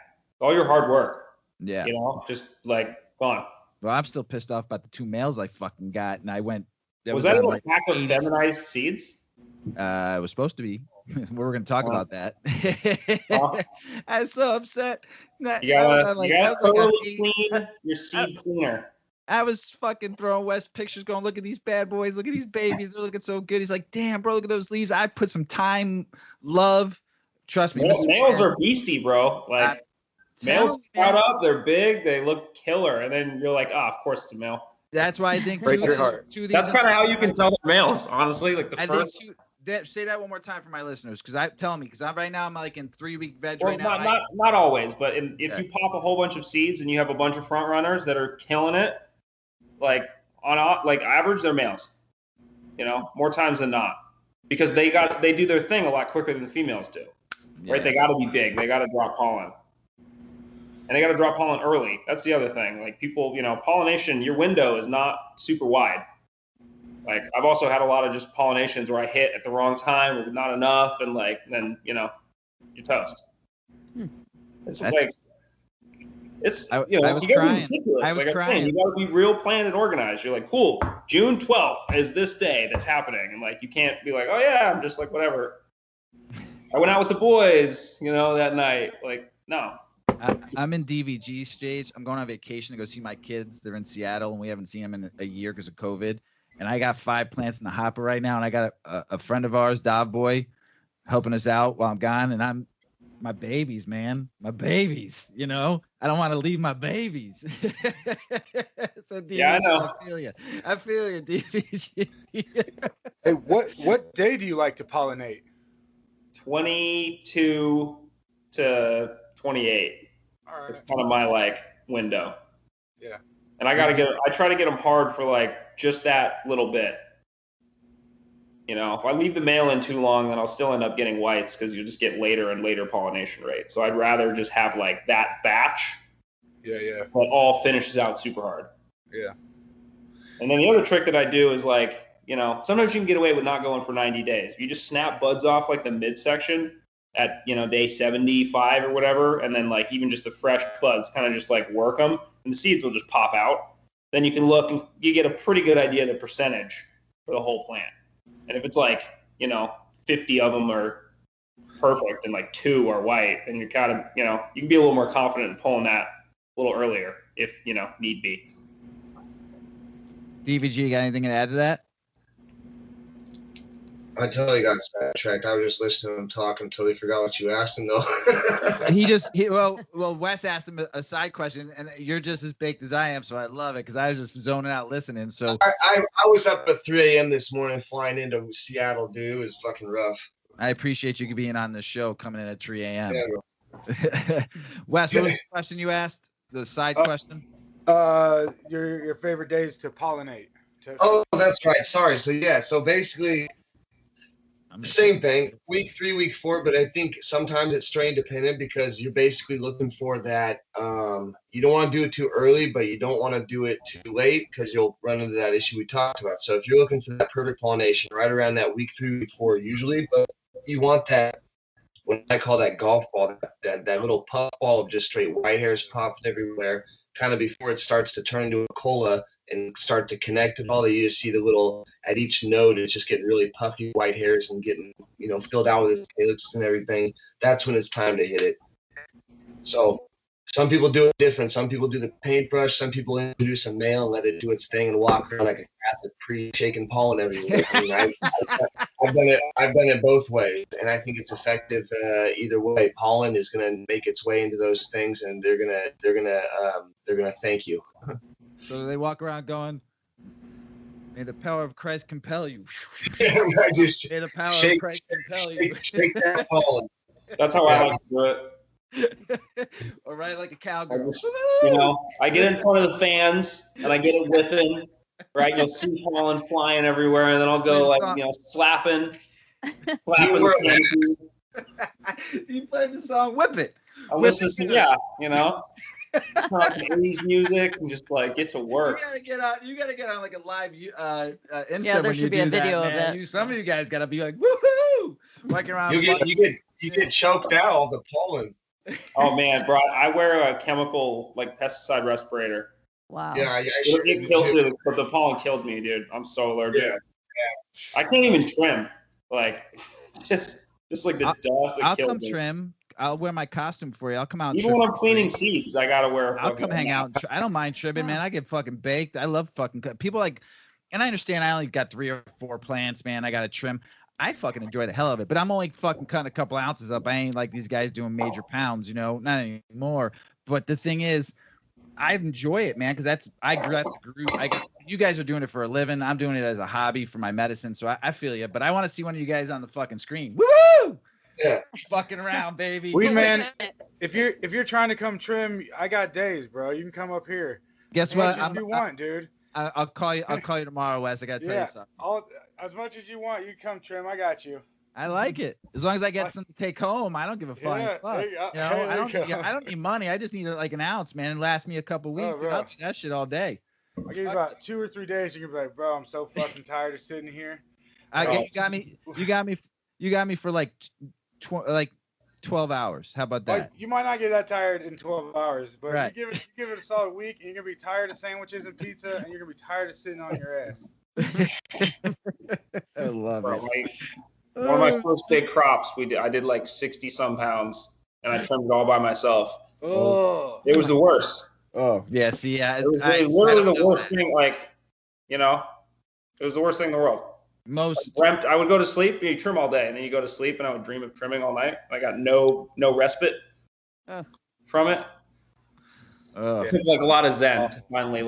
All your hard work. Yeah. Just like gone. Well, I'm still pissed off about the 2 males I fucking got, and I went. Was that a pack of feminized seeds? It was supposed to be. We were going to talk about that. I was so upset. You gotta totally clean your seed cleaner. I was fucking throwing Wes pictures, going, look at these bad boys, look at these babies, they're looking so good. He's like, damn, bro, look at those leaves. I put some time, love. Trust me. Males are beastie, bro. Like. Males sprout up, they're big, they look killer, and then you're like, of course it's a male. That's why I think break your heart. That's kind of how you can tell they're males, honestly. Like say that one more time for my listeners, because I'm right now I'm like in 3-week veg Well, right now. not always, but if you pop a whole bunch of seeds and you have a bunch of front runners that are killing it, like like average, they're males. You know, more times than not, because they do their thing a lot quicker than the females do. Right? They got to be big. They got to drop pollen. And they got to drop pollen early. That's the other thing. Like people, you know, pollination, your window is not super wide. Like I've also had a lot of just pollinations where I hit at the wrong time or not enough, and like then you know you're toast. It's like it's you know you gotta be meticulous. Like I'm saying, you gotta be real planned and organized. You're like, cool, June 12th is this day that's happening, and like you can't be like, oh yeah, I'm just like whatever. I went out with the boys, you know, that night. Like no. I'm in DVG stage. I'm going on vacation to go see my kids. They're in Seattle, and we haven't seen them in a year because of COVID. And I got 5 plants in the hopper right now, and I got a friend of ours, Dov Boy, helping us out while I'm gone. And my babies, man, my babies. You know, I don't want to leave my babies. So DVG, yeah, I know. I feel you, DVG. Hey, what day do you like to pollinate? 22 to 28. All right. It's kind of my like window. Yeah. And I try to get them hard for like just that little bit. You know, if I leave the male in too long, then I'll still end up getting whites because you just get later and later pollination rate. So I'd rather just have like that batch. Yeah. That all finishes out super hard. Yeah. And then the other trick that I do is like, you know, sometimes you can get away with not going for 90 days. If you just snap buds off like the midsection at, you know, day 75 or whatever, and then like even just the fresh buds kind of just like work them, and the seeds will just pop out. Then you can look and you get a pretty good idea of the percentage for the whole plant. And if it's like, you know, 50 of them are perfect and like 2 are white, then you're kind of, you know, you can be a little more confident in pulling that a little earlier if, you know, need be. DVG, got anything to add to that? I totally got sidetracked. I was just listening to him talk and totally forgot what you asked him though. Well, Wes asked him a side question, and you're just as baked as I am, so I love it because I was just zoning out listening. So I was up at 3 a.m. this morning flying into Seattle, dude. It was fucking rough. I appreciate you being on the show, coming in at 3 a.m. Yeah. Wes, what was the question you asked? The side question? Your favorite days to pollinate. Oh, that's right. Sorry. So basically the same thing, week 3, week 4, but I think sometimes it's strain dependent because you're basically looking for that. You don't want to do it too early, but you don't want to do it too late because you'll run into that issue we talked about. So if you're looking for that perfect pollination right around that week 3, week 4, usually, but you want that, what I call that golf ball, that little puff ball of just straight white hairs popping everywhere, kind of before it starts to turn into a cola and start to connect it all. That you just see the little, at each node, it's just getting really puffy white hairs and getting, you know, filled out with its calyx and everything. That's when it's time to hit it. So some people do it different. Some people do the paintbrush. Some people introduce a male and let it do its thing and walk around like a Catholic priest shaking pollen everywhere. I mean, I've done it both ways, and I think it's effective either way. Pollen is going to make its way into those things, and they're gonna thank you. So they walk around going, "May the power of Christ compel you." Just May the power of Christ compel you. Shake that pollen. That's how I like to do it. Or right like a cowgirl. You know, I get in front of the fans and I get it whipping, right? You'll see pollen flying everywhere, and then I'll go like, you know, slapping. Do you play the song "Whip It"? I listen to you know, turn on some 80s music and just like get to work. You gotta get on like a live Insta. Yeah, there should be a video of that. Some of you guys gotta be like woohoo, walking around. You get choked out all the pollen. Oh man, bro! I wear a chemical like pesticide respirator. Wow. Yeah, it kills me, but the pollen kills me, dude. I'm so allergic. Yeah. I can't even trim. Like just like the dust. I'll come trim. I'll wear my costume for you. I'll come out. Even when I'm cleaning seeds, I gotta wear. I'll come hang out. I don't mind trimming, man. I get fucking baked. I love fucking people like, and I understand. I only got 3 or 4 plants, man. I gotta trim. I fucking enjoy the hell of it, but I'm only fucking cutting a couple ounces up. I ain't like these guys doing major pounds, you know, not anymore. But the thing is, I enjoy it, man, because I grew you guys are doing it for a living. I'm doing it as a hobby for my medicine. So I feel you, but I want to see one of you guys on the fucking screen. Woo! Yeah. Fucking around, baby. WeedMan, if you're trying to come trim, I got days, bro. You can come up here. Guess As what? much as you want, dude. I'll call you. I'll call you tomorrow, Wes. I gotta tell you something. As much as you want, you come trim. I got you. I like it. As long as I get something to take home, I don't give a fuck. Yeah, Fuck. you go. You know, There I you go. don't need money. I just need like an ounce, man. It lasts me a couple weeks. Dude, bro. I'll do that shit all day. I'll give you about 2 or 3 days. You can be like, bro, I'm so fucking tired of sitting here. You got me for like 12 hours. How about that? You might not get that tired in 12 hours, but Right. you give it a solid week, and you're gonna be tired of sandwiches and pizza, and you're gonna be tired of sitting on your ass. I love it. One of my first big crops, I did like 60 some pounds, and I trimmed it all by myself. Oh, It was the worst. Oh yeah, see, yeah, It was literally the worst thing. Like, you know, it was the worst thing in the world. I would go to sleep, you trim all day, and then you go to sleep, and I would dream of trimming all night. I got no respite from it. It was like a lot of zen to finally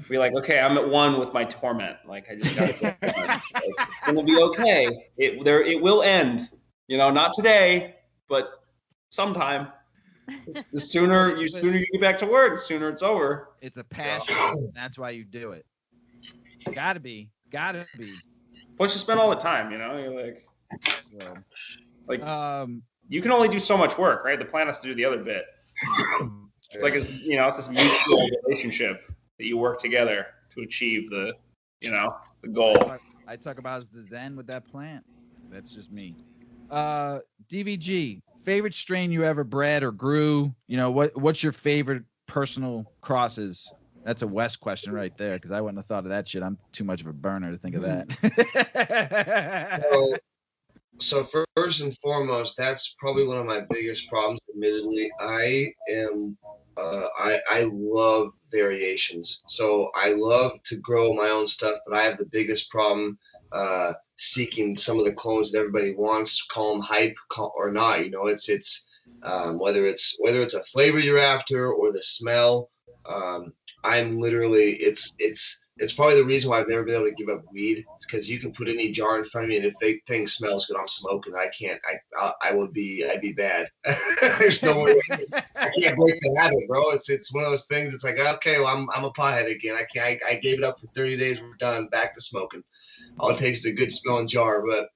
be like, okay, I'm at one with my torment. Like, I just got to get done. It's gonna be okay. It will end. You know, not today, but sometime. The sooner you get back to work, the sooner it's over. It's a passion. And that's why you do it. Gotta be. Plus, you spend all the time. You know, you're you can only do so much work, right? The plant has to do the other bit. It's like it's this mutual relationship that you work together to achieve the goal. I talk about the zen with that plant. That's just me. DVG, favorite strain you ever bred or grew? You know, what's your favorite personal crosses? That's a West question right there, because I wouldn't have thought of that shit. I'm too much of a burner to think of that. So first and foremost, that's probably one of my biggest problems. Admittedly, I love variations. So I love to grow my own stuff, but I have the biggest problem seeking some of the clones that everybody wants, call them hype or not. You know, it's whether it's a flavor you're after or the smell. I'm literally it's probably the reason why I've never been able to give up weed. It's because you can put any jar in front of me, and if the thing smells good, I'm smoking. I can't. I'd be bad. There's no way. I can't break the habit, bro. It's one of those things. It's like, okay, well, I'm a pothead again. I can't. I gave it up for 30 days. We're done. Back to smoking. All it takes is a good smelling jar. But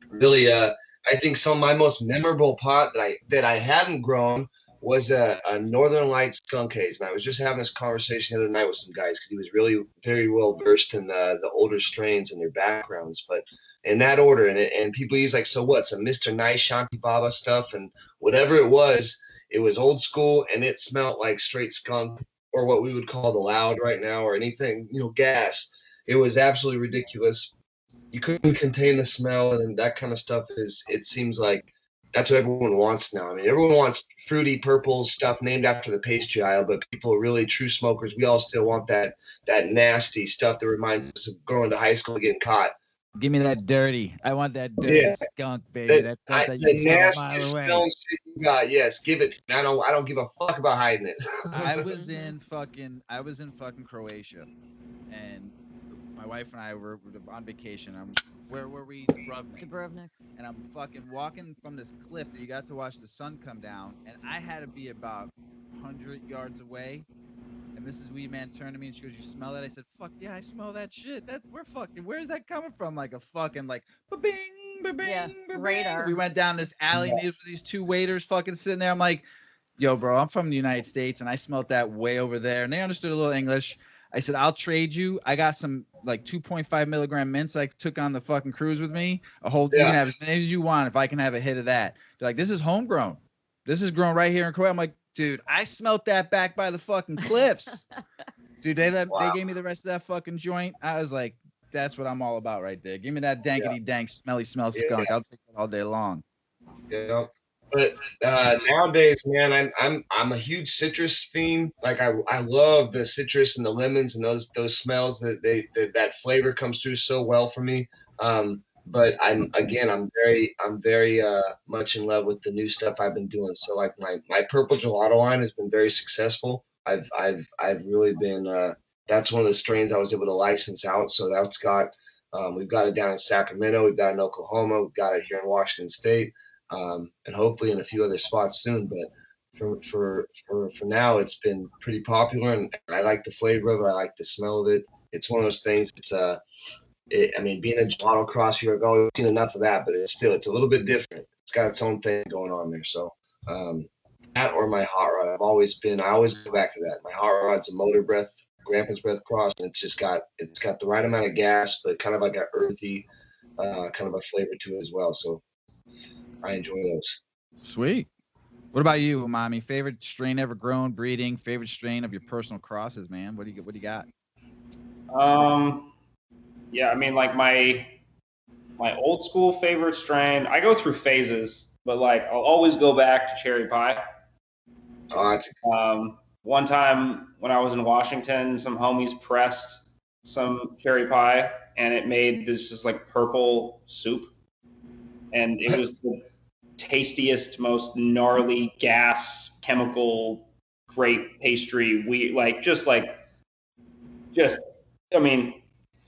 really, I think some of my most memorable pot that I hadn't grown was a Northern Lights skunk haze. And I was just having this conversation the other night with some guys because he was really very well versed in the older strains and their backgrounds. But in that order, and people use like, so what? Some Mr. Nice Shanti Baba stuff and whatever it was old school, and it smelled like straight skunk, or what we would call the loud right now, or anything, gas. It was absolutely ridiculous. You couldn't contain the smell, and that kind of stuff it seems like that's what everyone wants now. I mean, everyone wants fruity purple stuff named after the pastry aisle, but people really true smokers, we all still want that nasty stuff that reminds us of going to high school and getting caught. Give me that dirty. I want that dirty skunk, baby. That's the nastiest smelling shit you got. Yes, give it. I don't give a fuck about hiding it. I was in fucking Croatia, and my wife and I were on vacation. Where were we? Dubrovnik. And I'm fucking walking from this cliff that you got to watch the sun come down, and I had to be about 100 yards away. And Mrs. WeedMan turned to me and she goes, "You smell that?" I said, "Fuck yeah, I smell that shit. Where's that coming from?" Like a fucking ba-bing, ba-bing, Yeah, ba-bing. radar. We went down this alley and there was these two waiters fucking sitting there. I'm like, "Yo, bro, I'm from the United States and I smelled that way over there." And they understood a little English. I said, "I'll trade you. I got some like 2.5 milligram mints I took on the fucking cruise with me. You can have as many as you want if I can have a hit of that." They're like, "This is homegrown. This is grown right here in Kuwait." I'm like, "Dude, I smelt that back by the fucking cliffs." Dude, they gave me the rest of that fucking joint. I was like, that's what I'm all about right there. Give me that dankety dank smelly smell skunk. I'll take it all day long. Yeah. But nowadays, man, I'm a huge citrus fiend. Like I love the citrus and the lemons and those smells that flavor comes through so well for me. But I'm very much in love with the new stuff I've been doing. So like my purple gelato line has been very successful. I've really been that's one of the strains I was able to license out. So that's got, we've got it down in Sacramento, we've got it in Oklahoma, we've got it here in Washington State, and hopefully in a few other spots soon. But for now, it's been pretty popular, and I like the flavor of it. I like the smell of it. It's one of those things. It's I mean, being a gelato cross, you're like, oh, we've seen enough of that, but it's a little bit different. It's got its own thing going on there. So that or my hot rod, I always go back to that. My hot rod's a motor breath, Grandpa's breath cross, and it's got the right amount of gas, but kind of like an earthy kind of a flavor to it as well. So I enjoy those. Sweet. What about you, Umami? Favorite strain ever grown, breeding? Favorite strain of your personal crosses, man? What do you got? Yeah, I mean, like my old school favorite strain, I go through phases, but like I'll always go back to cherry pie. One time when I was in Washington, some homies pressed some cherry pie and it made this just like purple soup. And it was the tastiest, most gnarly gas, chemical, grape pastry. I mean,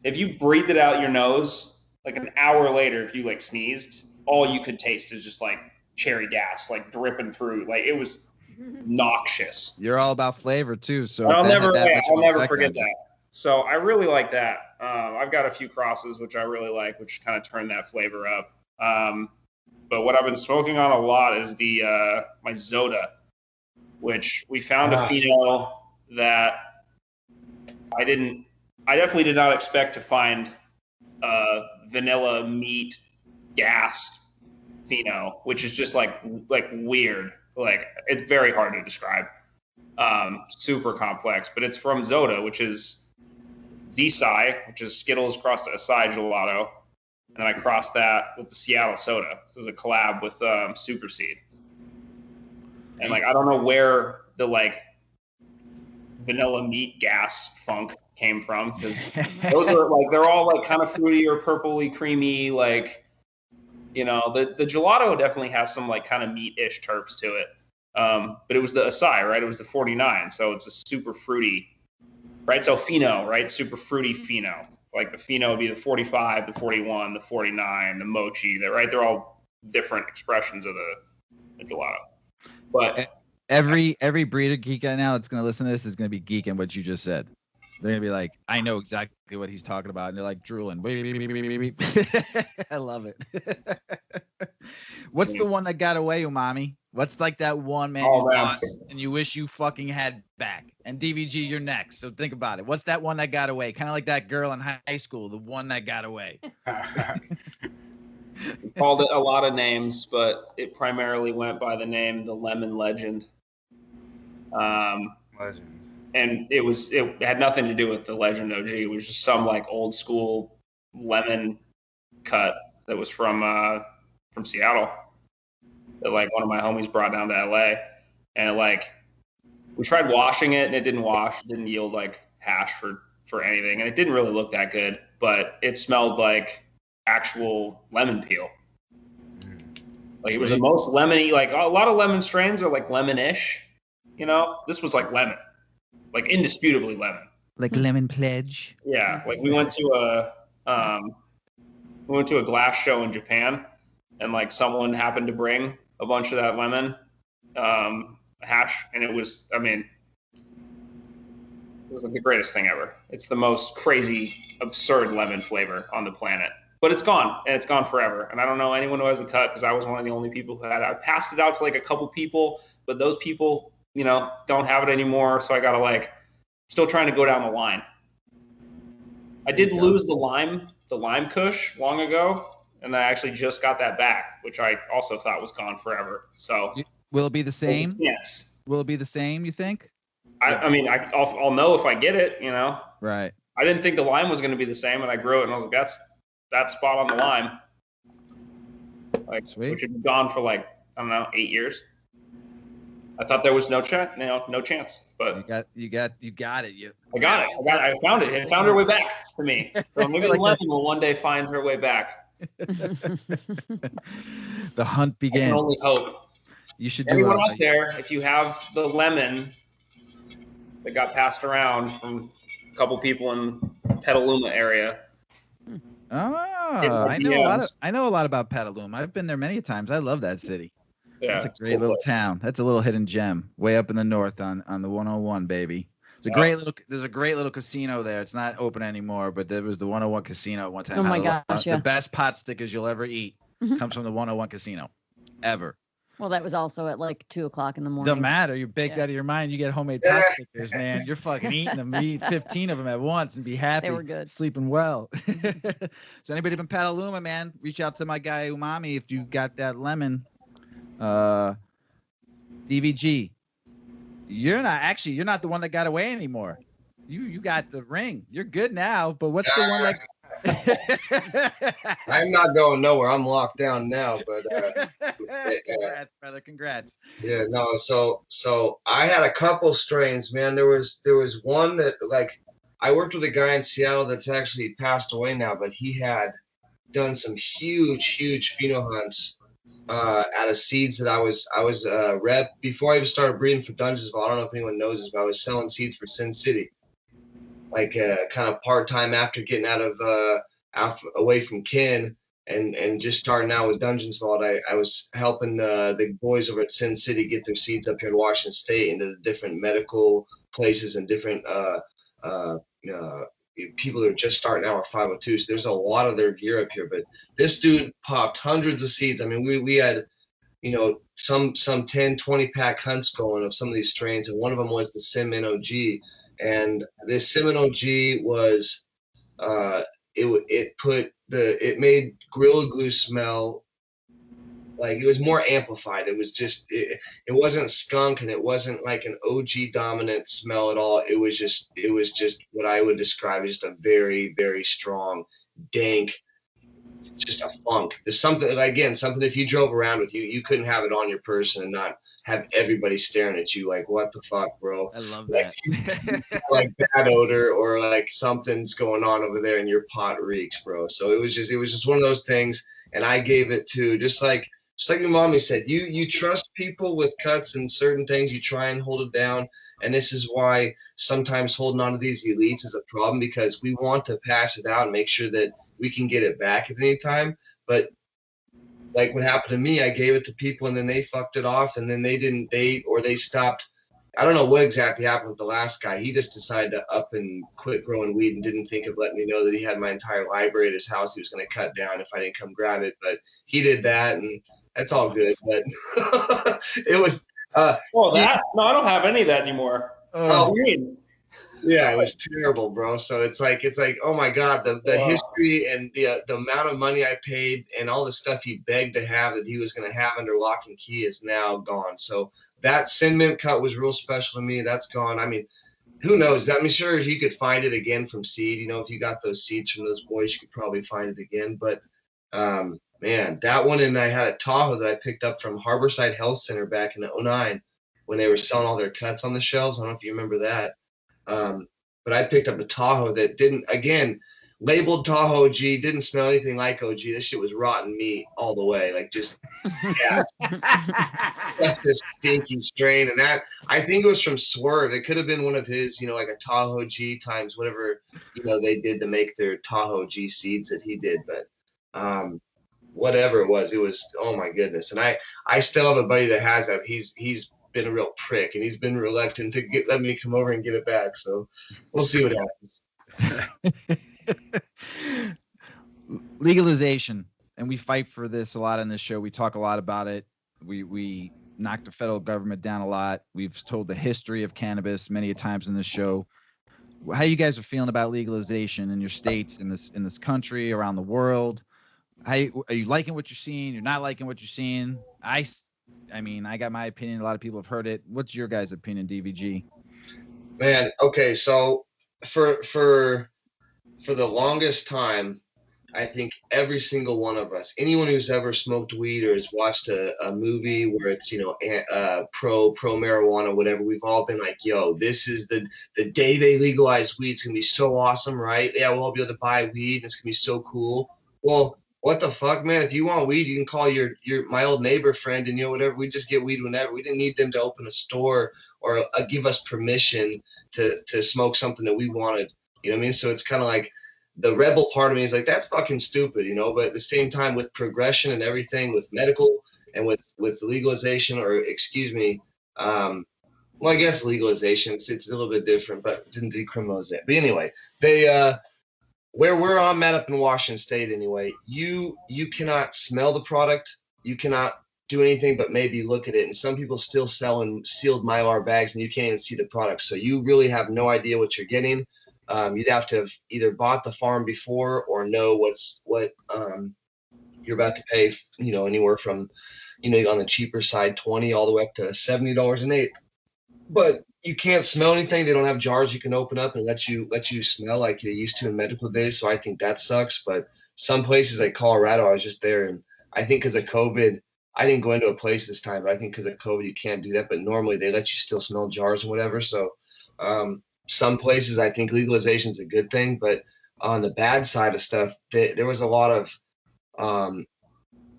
if you breathed it out your nose, like an hour later, if you like sneezed, all you could taste is just like cherry gas, like dripping through. Like it was noxious. You're all about flavor too, so I'll never forget that. So I really like that. I've got a few crosses which I really like, which kind of turn that flavor up. But what I've been smoking on a lot is the my Zoda, which we found a pheno that I definitely did not expect to find vanilla meat gas pheno, which is just like weird. Like it's very hard to describe. Super complex, but it's from Zoda, which is Z-Sci, which is Skittles crossed to Acai Gelato. And I crossed that with the Seattle Soda. So it was a collab with Super Seed. And like I don't know where the like vanilla meat gas funk came from, because those are like they're all like kind of fruity or purpley creamy, like, you know, the gelato definitely has some like kind of meat-ish terps to it. But it was the Acai, right? It was the 49, so it's a super fruity, right? So pheno, right? Super fruity pheno. Like the pheno would be the 45, the 41, the 49, the mochi. Right? They're all different expressions of the gelato. But every breeder geek out now that's gonna listen to this is gonna be geeking what you just said. They're gonna be like, I know exactly what he's talking about, and they're like drooling. I love it. What's the one that got away, Umami? What's like that one man you lost and you wish you fucking had back? And DVG, you're next. So think about it. What's that one that got away? Kind of like that girl in high school, the one that got away. We called it a lot of names, but it primarily went by the name the Lemon Legend. Legend. And it had nothing to do with the Legend OG. It was just some like old school lemon cut that was from Seattle that like one of my homies brought down to LA, and like we tried washing it and it didn't wash, it didn't yield like hash for anything, and it didn't really look that good, but it smelled like actual lemon peel. Like it was the most lemony. Like a lot of lemon strains are like lemon-ish, you know. This was like lemon, like indisputably lemon. Like Lemon Pledge. Yeah, like we went to a glass show in Japan, and like someone happened to bring a bunch of that lemon hash, and it was, I mean, it was like the greatest thing ever. It's the most crazy, absurd lemon flavor on the planet. But it's gone, and it's gone forever. And I don't know anyone who has a cut, because I was one of the only people who had it. I passed it out to like a couple people, but those people, you know, don't have it anymore. So I got to like, still trying to go down the line. I did lose the lime kush long ago, and I actually just got that back, which I also thought was gone forever. So will it be the same? Yes. Will it be the same, you think? I mean, I'll know if I get it, you know. Right. I didn't think the lime was going to be the same, and I grew it, and I was like, that's spot on the lime. Like, sweet. Which had been gone for like, I don't know, 8 years. I thought there was no chance, but you got it. I got it. I found it. It found her way back to me. So maybe the lemon will one day find her way back. The hunt begins. I can only hope. You should do anyone out there, if you have the lemon that got passed around from a couple people in Petaluma area. Oh, I know a lot about Petaluma. I've been there many times. I love that city. Yeah, that's a great little town. That's a little hidden gem way up in the north on the 101, baby. There's a great little casino there. It's not open anymore, but there was the 101 casino at one time. Oh my gosh, the best pot stickers you'll ever eat comes from the 101 casino, ever. Well, that was also at like 2:00 in the morning. Don't matter. You're baked out of your mind. You get homemade pot stickers, man. You're fucking eating them. You eat 15 of them at once and be happy. They were good. Sleeping well. So anybody been Petaluma, man, reach out to my guy Umami if you got that lemon. DVG. You're not the one that got away anymore. You got the ring. You're good now. But what's the one that? I'm not going nowhere. I'm locked down now. But congrats, brother. Congrats. Yeah, no. So I had a couple strains, man. There was one that, like, I worked with a guy in Seattle that's actually passed away now, but he had done some huge pheno hunts out of seeds that I was rep before I even started breeding for Dungeonsville. I don't know if anyone knows this, but I was selling seeds for Sin City, like kind of part time after getting out of away from kin and just starting out with Dungeonsville. I was helping the boys over at Sin City get their seeds up here in Washington State into the different medical places and different people that are just starting out with 502. So there's a lot of their gear up here, but this dude popped hundreds of seeds. I mean, we had, some 10, 20 pack hunts going of some of these strains. And one of them was the Cinnamon OG. And this Cinnamon OG was, it made Gorilla Glue smell like it was more amplified. It was just, it wasn't skunk and it wasn't like an OG dominant smell at all. It was just what I would describe as just a very, very strong, dank, just a funk. There's something, again, something if you drove around with you couldn't have it on your person and not have everybody staring at you like, what the fuck, bro? I love that. Like bad odor or like something's going on over there and your pot reeks, bro. So it was just one of those things. And I gave it to just like your mommy said, you trust people with cuts and certain things, you try and hold it down. And this is why sometimes holding on to these elites is a problem, because we want to pass it out and make sure that we can get it back at any time. But like what happened to me, I gave it to people and then they fucked it off and then they stopped. I don't know what exactly happened with the last guy. He just decided to up and quit growing weed and didn't think of letting me know that he had my entire library at his house he was going to cut down if I didn't come grab it. But he did that, and that's all good. But it was. No, I don't have any of that anymore. Oh, yeah, it was terrible, bro. So it's like, oh my God, the history and the amount of money I paid and all the stuff he begged to have that he was going to have under lock and key is now gone. So that cinnamon cut was real special to me. That's gone. I mean, who knows? I'm sure you could find it again from seed. If you got those seeds from those boys, you could probably find it again. But man, that one, and I had a Tahoe that I picked up from Harborside Health Center back in 2009 when they were selling all their cuts on the shelves. I don't know if you remember that. But I picked up a Tahoe that didn't, again, labeled Tahoe OG, didn't smell anything like OG. This shit was rotten meat all the way. Like just, yeah, such a stinky strain. And that, I think it was from Swerve. It could have been one of his, like a Tahoe G times whatever, they did to make their Tahoe G seeds that he did. But, whatever it was, oh my goodness. And I still have a buddy that has that. He's been a real prick and he's been reluctant to let me come over and get it back. So we'll see what happens. Legalization. And we fight for this a lot on this show. We talk a lot about it. We knock the federal government down a lot. We've told the history of cannabis many times in this show. How you guys are feeling about legalization in your states, in this country, around the world? Are you liking what you're seeing? You're not liking what you're seeing? I mean, I got my opinion. A lot of people have heard it. What's your guys' opinion, DVG? Man, okay, so for the longest time, I think every single one of us, anyone who's ever smoked weed or has watched a movie where it's pro marijuana, whatever, we've all been like, yo, this is the day they legalize weed. It's gonna be so awesome, right? Yeah, we'll all be able to buy weed. It's gonna be so cool. Well, What the fuck, man? If you want weed, you can call your my old neighbor friend, and whatever. We just get weed whenever. We didn't need them to open a store or give us permission to smoke something that we wanted. You know what I mean? So it's kind of like the rebel part of me is like, that's fucking stupid, But at the same time, with progression and everything, with medical and with legalization, or excuse me, well, I guess legalization, it's a little bit different, but didn't decriminalize it. But anyway, they where I'm at up in Washington State anyway, you cannot smell the product. You cannot do anything but maybe look at it. And some people still sell in sealed Mylar bags, and you can't even see the product. So you really have no idea what you're getting. You'd have to have either bought the farm before or know what you're about to pay, anywhere from, on the cheaper side, $20 all the way up to $70 an eighth. But you can't smell anything. They don't have jars you can open up and let you smell like they used to in medical days. So I think that sucks. But some places like Colorado, I was just there, and I think because of COVID, I didn't go into a place this time, but I think because of COVID, you can't do that. But normally they let you still smell jars and whatever. So some places, I think legalization is a good thing. But on the bad side of stuff, there was a lot of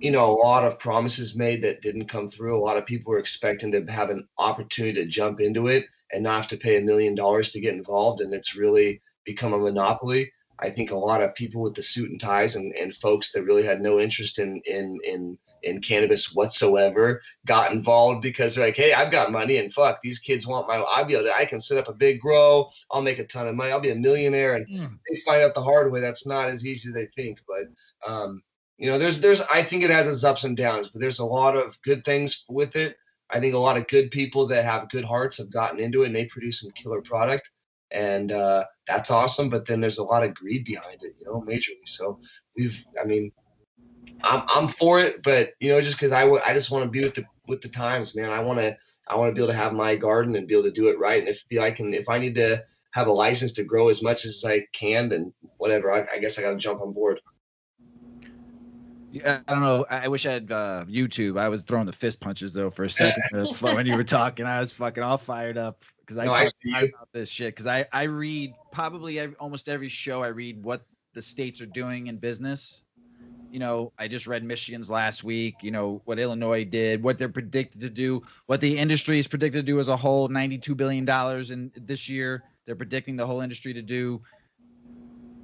a lot of promises made that didn't come through. A lot of people were expecting to have an opportunity to jump into it and not have to pay $1 million to get involved. And it's really become a monopoly. I think a lot of people with the suit and ties and folks that really had no interest in cannabis whatsoever got involved because they're like, hey, I've got money, and fuck, these kids want I can set up a big grow. I'll make a ton of money. I'll be a millionaire. And they find out the hard way that's not as easy as they think. But, there's I think it has its ups and downs, but there's a lot of good things with it. I think a lot of good people that have good hearts have gotten into it, and they produce some killer product, and that's awesome. But then there's a lot of greed behind it, majorly. So I'm for it, but just because I just want to be with the times, man. I want to be able to have my garden and be able to do it right. And if I need to have a license to grow as much as I can, then whatever. I guess I got to jump on board. Yeah, I don't know. I wish I had YouTube. I was throwing the fist punches though for a second when you were talking. I was fucking all fired up because I talk about this shit. Because I read probably almost every show. I read what the states are doing in business. I just read Michigan's last week. What Illinois did, what they're predicted to do, what the industry is predicted to do as a whole. $92 billion in this year. They're predicting the whole industry to do.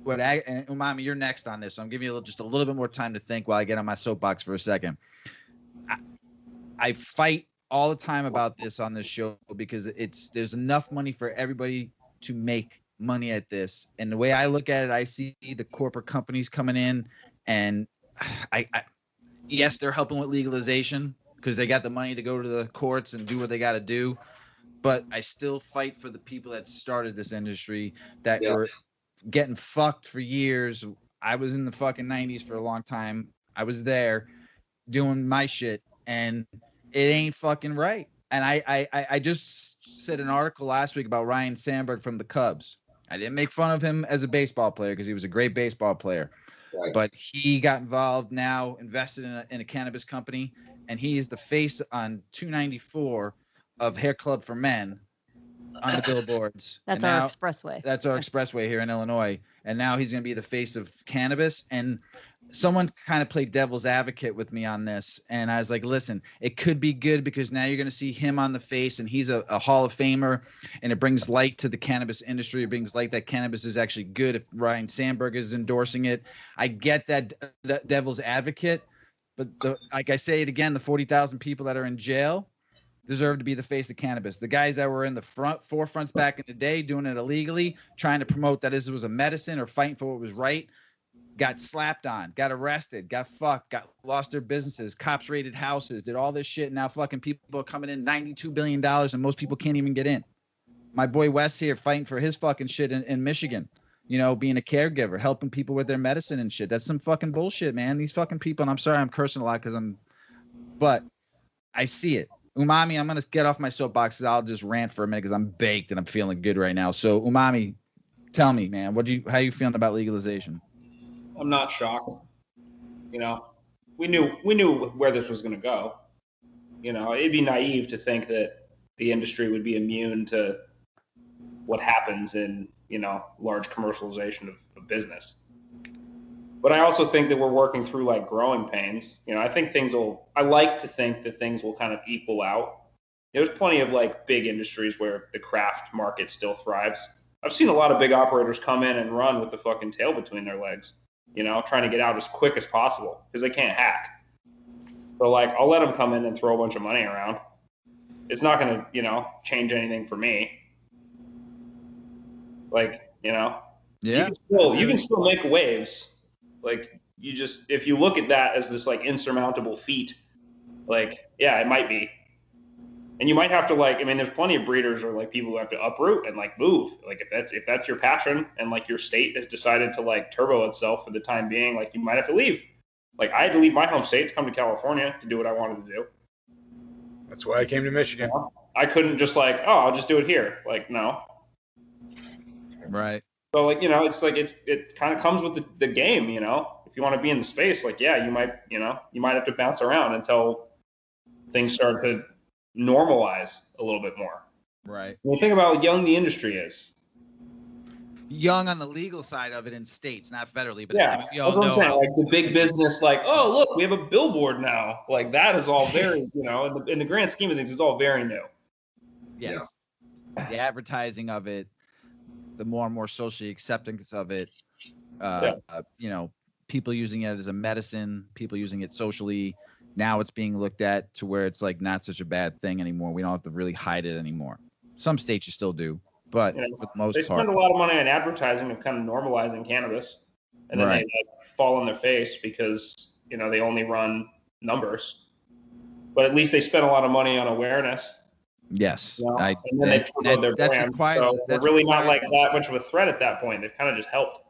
And Umami, you're next on this, so I'm giving you just a little bit more time to think while I get on my soapbox for a second. I fight all the time about this on this show because there's enough money for everybody to make money at this. And the way I look at it, I see the corporate companies coming in, and yes, they're helping with legalization because they got the money to go to the courts and do what they got to do. But I still fight for the people that started this industry that were getting fucked for years. I was in the fucking 90s for a long time. I was there doing my shit, and it ain't fucking right. And I just said an article last week about Ryan Sandberg from the Cubs. I didn't make fun of him as a baseball player because he was a great baseball player. Right. But he got involved now, invested in a cannabis company, and he is the face on 294 of Hair Club for Men on the billboards. That's our expressway. That's our expressway here in Illinois. And now he's going to be the face of cannabis. And someone kind of played devil's advocate with me on this. And I was like, listen, it could be good because now you're going to see him on the face, and he's a Hall of Famer, and it brings light to the cannabis industry. It brings light that cannabis is actually good if Ryan Sandberg is endorsing it. I get that devil's advocate, but like I say it again, the 40,000 people that are in jail deserve to be the face of cannabis. The guys that were in the forefronts back in the day doing it illegally, trying to promote that this was a medicine or fighting for what was right, got slapped on, got arrested, got fucked, lost their businesses, cops raided houses, did all this shit. And now fucking people are coming in $92 billion and most people can't even get in. My boy Wes here fighting for his fucking shit in Michigan, being a caregiver, helping people with their medicine and shit. That's some fucking bullshit, man. These fucking people, and I'm sorry I'm cursing a lot but I see it. Umami, I'm going to get off my soapbox. I'll just rant for a minute because I'm baked and I'm feeling good right now. So, Umami, tell me, man, how you feeling about legalization? I'm not shocked. We knew where this was going to go. It'd be naive to think that the industry would be immune to what happens in, large commercialization of business. But I also think that we're working through like growing pains. You know, I like to think that things will kind of equal out. There's plenty of like big industries where the craft market still thrives. I've seen a lot of big operators come in and run with the fucking tail between their legs, you know, trying to get out as quick as possible because they can't hack. So like, I'll let them come in and throw a bunch of money around. It's not going to, you know, change anything for me. Like, you know, Yeah. you can still make waves. Like, you just, if you look at that as this like insurmountable feat, like, yeah, it might be. And you might have to like, I mean, there's plenty of breeders or like people who have to uproot and like move. Like if that's your passion and like your state has decided to like turbo itself for the time being, like you might have to leave. Like I had to leave my home state to come to California to do what I wanted to do. That's why I came to Michigan. I couldn't just like, oh, I'll just do it here. Like, no. Right. So like, you know, it's like, it kind of comes with the game, you know, if you want to be in the space, like, yeah, you might have to bounce around until things start to normalize a little bit more. Right. When you think about how young the industry is. Young on the legal side of it in states, not federally, but yeah, I mean, we all that's what I'm know saying. how- Like the big business, like, oh, look, we have a billboard now. Like that is all very, you know, in the grand scheme of things, it's all very new. Yes. Yeah. The advertising of it, the more and more socially acceptance of it, you know, people using it as a medicine, people using it socially. Now it's being looked at to where it's like not such a bad thing anymore. We don't have to really hide it anymore. Some states you still do, but You know, for the most they part, spend a lot of money on advertising of kind of normalizing cannabis, and then Right. they like, fall on their face because, you know, they only run numbers. But at least they spend a lot of money on awareness. yes, You know? I, And then they've turboed their that's brand. required. So they're That's really not required. like that much of a threat at that point. They've kind of just helped.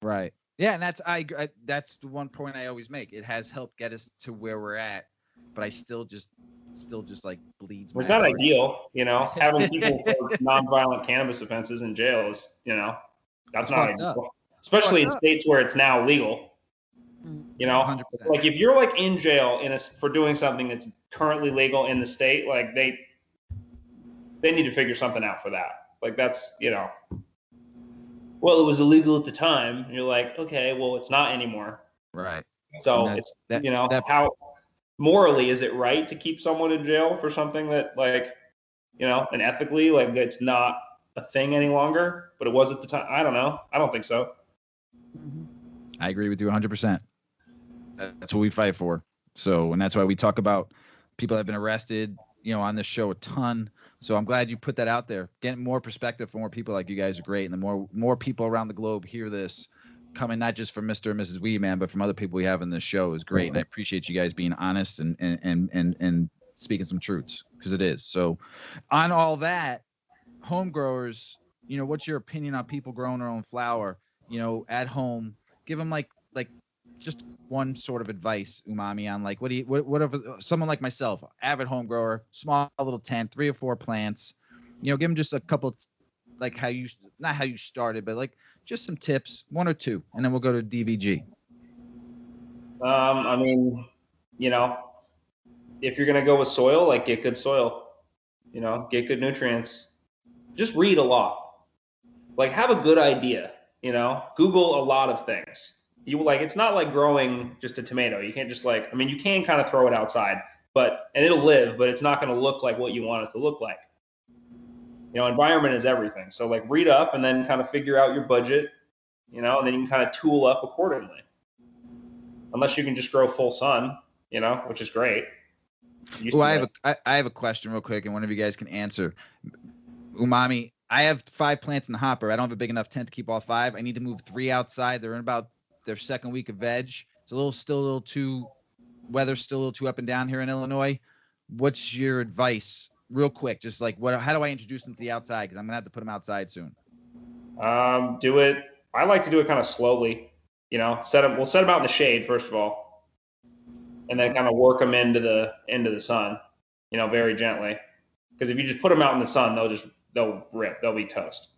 Right. Yeah, and that's the one point I always make. It has helped get us to where we're at, but I still just like bleeds. It's my not heart. ideal, you know, having people for nonviolent cannabis offenses in jail is, you know, that's It's not fucked up. ideal. Especially in Fucked up. states where it's now legal. You know, 100%. like if you're like in jail for doing something that's currently legal in the state, like they need to figure something out for that. Like that's, you know, well, it was illegal at the time. And you're like, okay, well, it's not anymore. Right. So And it's, that- you know, that- how morally is it right to keep someone in jail for something that like, you know, and ethically, like it's not a thing any longer, but it was at the time. I don't know. I don't think so. I agree with you 100%. That's what we fight for. So, and that's why we talk about people that have been arrested, you know, on this show a ton. So I'm glad you put that out there. Getting more perspective from more people like you guys are great. And the more people around the globe hear this coming, not just from Mr. and Mrs. WeedMan, but from other people we have in this show is great. And I appreciate you guys being honest and speaking some truths, because it is. So on all that, home growers, you know, what's your opinion on people growing their own flower, you know, at home? Give them like just one sort of advice, Umami, on like what if someone like myself, avid home grower, small little tent, 3 or 4 plants, you know, give them just a couple, like not how you started, but like just some tips, 1 or 2, and then we'll go to DVG. I mean, you know, if you're gonna go with soil, like get good soil, you know, get good nutrients. Just read a lot. Like have a good idea, you know, Google a lot of things. It's not like growing just a tomato. You can't just like, I mean, you can kind of throw it outside, and it'll live, but it's not going to look like what you want it to look like. You know, environment is everything. So like read up and then kind of figure out your budget, you know, and then you can kind of tool up accordingly. Unless you can just grow full sun, you know, which is great. Oh, I have a question real quick, and one of you guys can answer. Umami, I have 5 plants in the hopper. I don't have a big enough tent to keep all 5. I need to move 3 outside. They're in about their second week of veg. It's weather's still a little too up and down here in Illinois. What's your advice, real quick? Just like how do I introduce them to the outside? Because I'm gonna have to put them outside soon. Do it. I like to do it kind of slowly. You know, we'll set them out in the shade first of all, and then kind of work them into the sun. You know, very gently. Because if you just put them out in the sun, they'll rip. They'll be toast.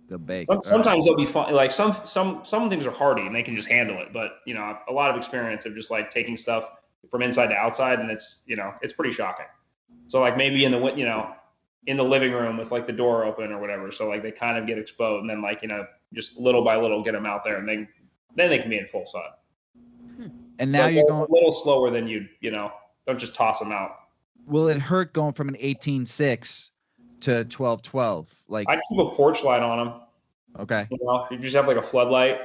They'll bake. Sometimes they'll be fun. Like some things are hardy and they can just handle it. But you know, a lot of experience of just like taking stuff from inside to outside, and it's, you know, it's pretty shocking. So like maybe in the living room with like the door open or whatever. So like they kind of get exposed, and then like, you know, just little by little get them out there, and then they can be in full sun. And now But you're a going. little slower than don't just toss them out. Will it hurt going from an 18.6 to 12.12? Like, I'd keep a porch light on them. okay. You just have like a floodlight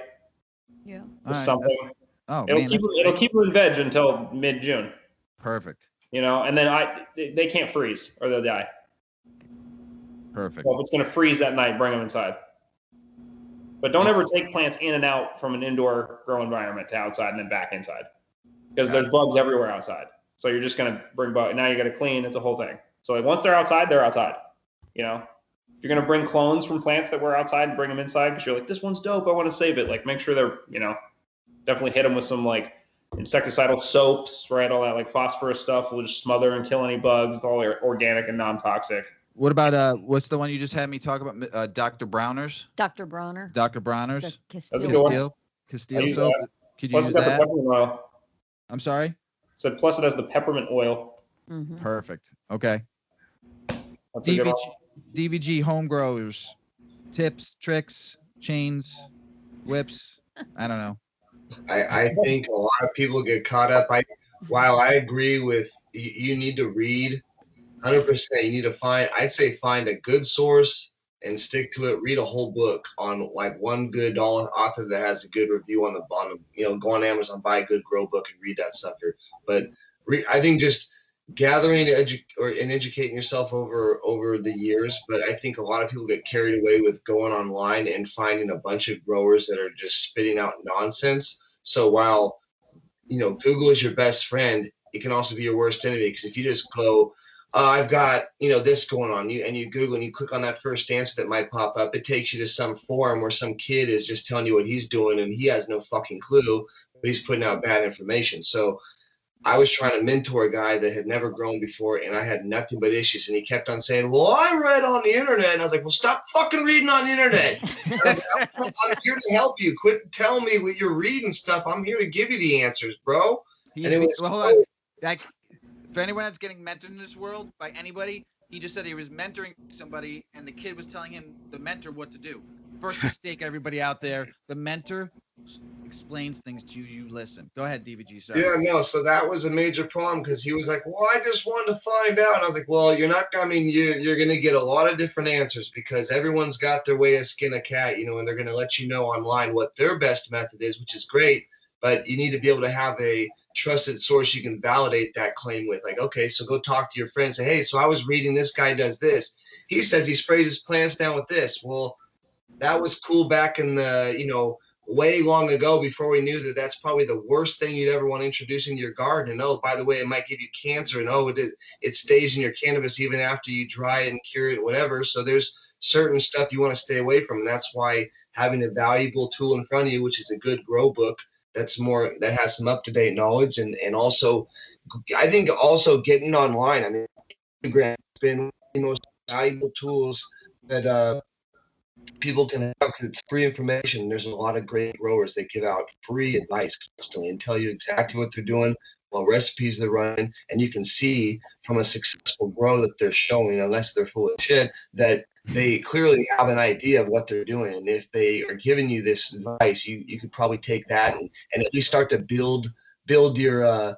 Yeah. All or right, something. Oh, It'll man, keep that's it'll great. keep them in veg until mid-June. Perfect. And then they can't freeze or they'll die. Perfect. Well, if it's going to freeze that night, bring them inside. But don't ever take plants in and out from an indoor grow environment to outside and then back inside, because there's bugs everywhere outside. So you're just going to bring bugs. Now you got to clean. It's a whole thing. So like once they're outside, they're outside. If you're going to bring clones from plants that were outside and bring them inside because you're like, this one's dope, I want to save it. Like make sure they're, definitely hit them with some like insecticidal soaps, right? All that like phosphorus stuff will just smother and kill any bugs. It's all organic and non-toxic. What about what's the one you just had me talk about? Dr. Browner's. Dr. Bronner. Dr. Browner's. The That's a Castile. good one. Castile soap. Could you Plus use it's got the that? peppermint oil. I'm sorry. Said plus it has the peppermint oil. Mm-hmm. Perfect. Okay. That's a good one. DVG home growers, tips, tricks, chains, whips. I don't know. I think a lot of people get caught up. While I agree with you need to read 100%, you need to find a good source and stick to it. Read a whole book on like one good author that has a good review on the bottom. Go on Amazon, buy a good grow book and read that sucker. But I think just gathering and educating yourself over the years. But I think a lot of people get carried away with going online and finding a bunch of growers that are just spitting out nonsense. So while Google is your best friend, it can also be your worst enemy, because if you just go, I've got this going on, you Google and you click on that first answer that might pop up, it takes you to some forum where some kid is just telling you what he's doing and he has no fucking clue, but he's putting out bad information. So I was trying to mentor a guy that had never grown before, and I had nothing but issues. And he kept on saying, well, I read on the internet. And I was like, well, stop fucking reading on the internet. I was like, I'm here to help you. Quit telling me what you're reading stuff. I'm here to give you the answers, bro. And it was hold on. Like, for anyone that's getting mentored in this world by anybody, he just said he was mentoring somebody, and the kid was telling him, the mentor, what to do. First mistake, everybody out there. The mentor explains things to you. You listen. Go ahead, DVG. Sorry. Yeah, no. So that was a major problem, because he was like, well, I just wanted to find out. And I was like, well, you're not. I mean, you're going to get a lot of different answers, because everyone's got their way of skin a cat, and they're going to let you know online what their best method is, which is great. But you need to be able to have a trusted source you can validate that claim with. Like, okay, so go talk to your friend and say, hey, so I was reading this guy does this. He says he sprays his plants down with this. Well, that was cool back in the, way long ago, before we knew that that's probably the worst thing you'd ever want to introduce into your garden. And oh, by the way, it might give you cancer. And oh, it stays in your cannabis even after you dry it and cure it, whatever. So there's certain stuff you want to stay away from. And that's why having a valuable tool in front of you, which is a good grow book, that has some up-to-date knowledge, and also I think also getting online. I mean, Instagram has been one of the most valuable tools that people can have, because it's free information. There's a lot of great growers that give out free advice constantly and tell you exactly what they're doing, what recipes they're running, and you can see from a successful grow that they're showing, unless they're full of shit, that they clearly have an idea of what they're doing. And if they are giving you this advice, you could probably take that and at least start to build your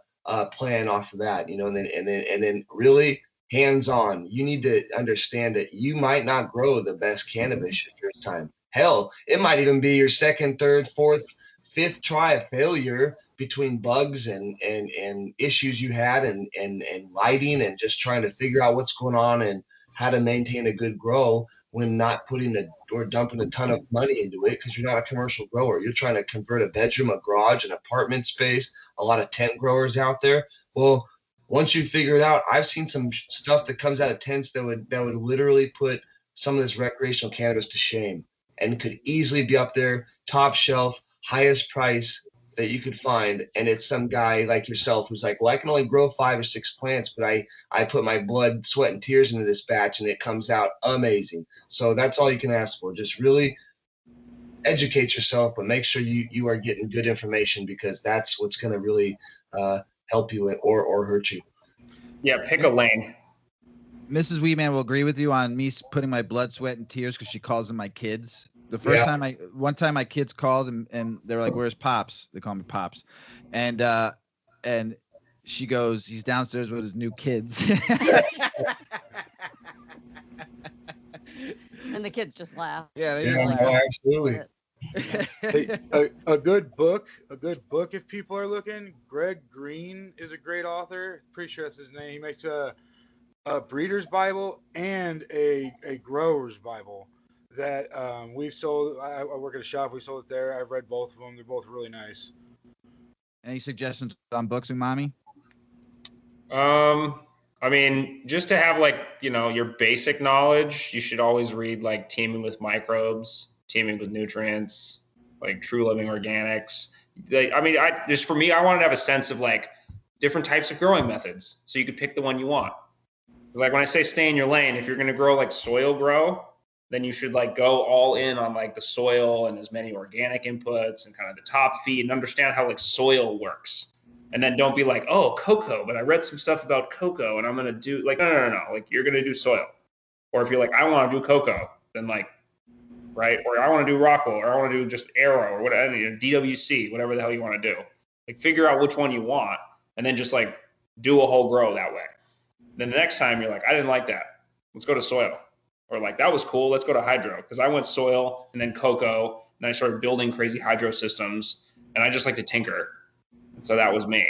plan off of that, and then really hands-on. You need to understand that you might not grow the best cannabis your first time. Hell, it might even be your second, third, fourth, fifth try of failure, between bugs and issues you had and lighting and just trying to figure out what's going on and how to maintain a good grow when not putting or dumping a ton of money into it, because you're not a commercial grower. You're trying to convert a bedroom, a garage, an apartment space, a lot of tent growers out there. Well, once you figure it out, I've seen some stuff that comes out of tents that would literally put some of this recreational cannabis to shame, and could easily be up there, top shelf, highest price that you could find. And it's some guy like yourself who's like, well, I can only grow 5 or 6 plants, but I put my blood, sweat, and tears into this batch, and it comes out amazing. So that's all you can ask for. Just really educate yourself, but make sure you are getting good information, because that's what's going to really help you or hurt you. Yeah, pick a lane. Mrs. WeedMan will agree with you on me putting my blood, sweat, and tears, because she calls them my kids. The first time one time my kids called and they were like, "Where's Pops?" They call me Pops, and she goes, "He's downstairs with his new kids." And the kids just laugh. Yeah, they Yeah, just no, laugh. absolutely. A good book if people are looking. Greg Green is a great author. Pretty sure that's his name. He makes a breeder's Bible and a grower's Bible that we've sold. I work at a shop. We sold it there. I've read both of them. They're both really nice. Any suggestions on books, Umami? I mean, just to have like, your basic knowledge, you should always read like Teaming with Microbes, Teaming with Nutrients, like True Living Organics. For me, I wanted to have a sense of like different types of growing methods, so you could pick the one you want. Like when I say stay in your lane, if you're going to grow like soil grow, then you should like go all in on like the soil and as many organic inputs and kind of the top feed and understand how like soil works. And then don't be like, oh, cocoa, but I read some stuff about cocoa and I'm going to do like, no. Like you're going to do soil. Or if you're like, I want to do cocoa, then like, right. Or I want to do Rockwell, or I want to do just Arrow or whatever, DWC, whatever the hell you want to do. Like figure out which one you want and then just like do a whole grow that way. Then the next time you're like, I didn't like that. Let's go to soil. Or like, that was cool. Let's go to hydro. Because I went soil and then cocoa and I started building crazy hydro systems and I just like to tinker. So that was me.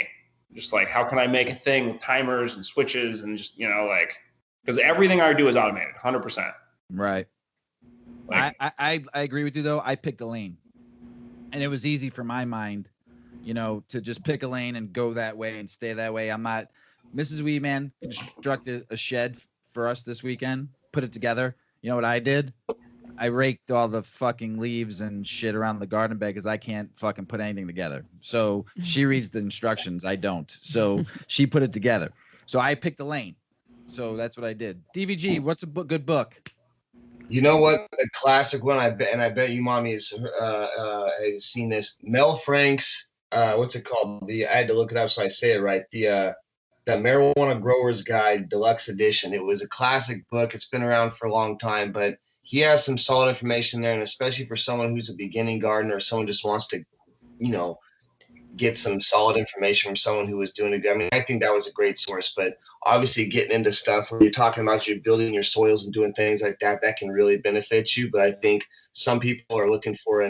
Just like, how can I make a thing with timers and switches and just, because everything I do is automated, 100%. Right. Like, I agree with you, though. I picked a lane. And it was easy for my mind, to just pick a lane and go that way and stay that way. I'm not. Mrs. WeedMan constructed a shed for us this weekend, put it together. You know what I did? I raked all the fucking leaves and shit around the garden bed because I can't fucking put anything together. So she reads the instructions. I don't. So she put it together. So I picked a lane. So that's what I did. DVG, what's a good book? You know what? A classic one. I bet you, Mommy, has seen this. Mel Frank's. What's it called? I had to look it up so I say it right. The Marijuana Grower's Guide Deluxe Edition. It was a classic book. It's been around for a long time, but he has some solid information there, and especially for someone who's a beginning gardener or someone just wants to, get some solid information from someone who was doing it. I mean, I think that was a great source, but obviously getting into stuff where you're talking about you're building your soils and doing things like that, that can really benefit you. But I think some people are looking for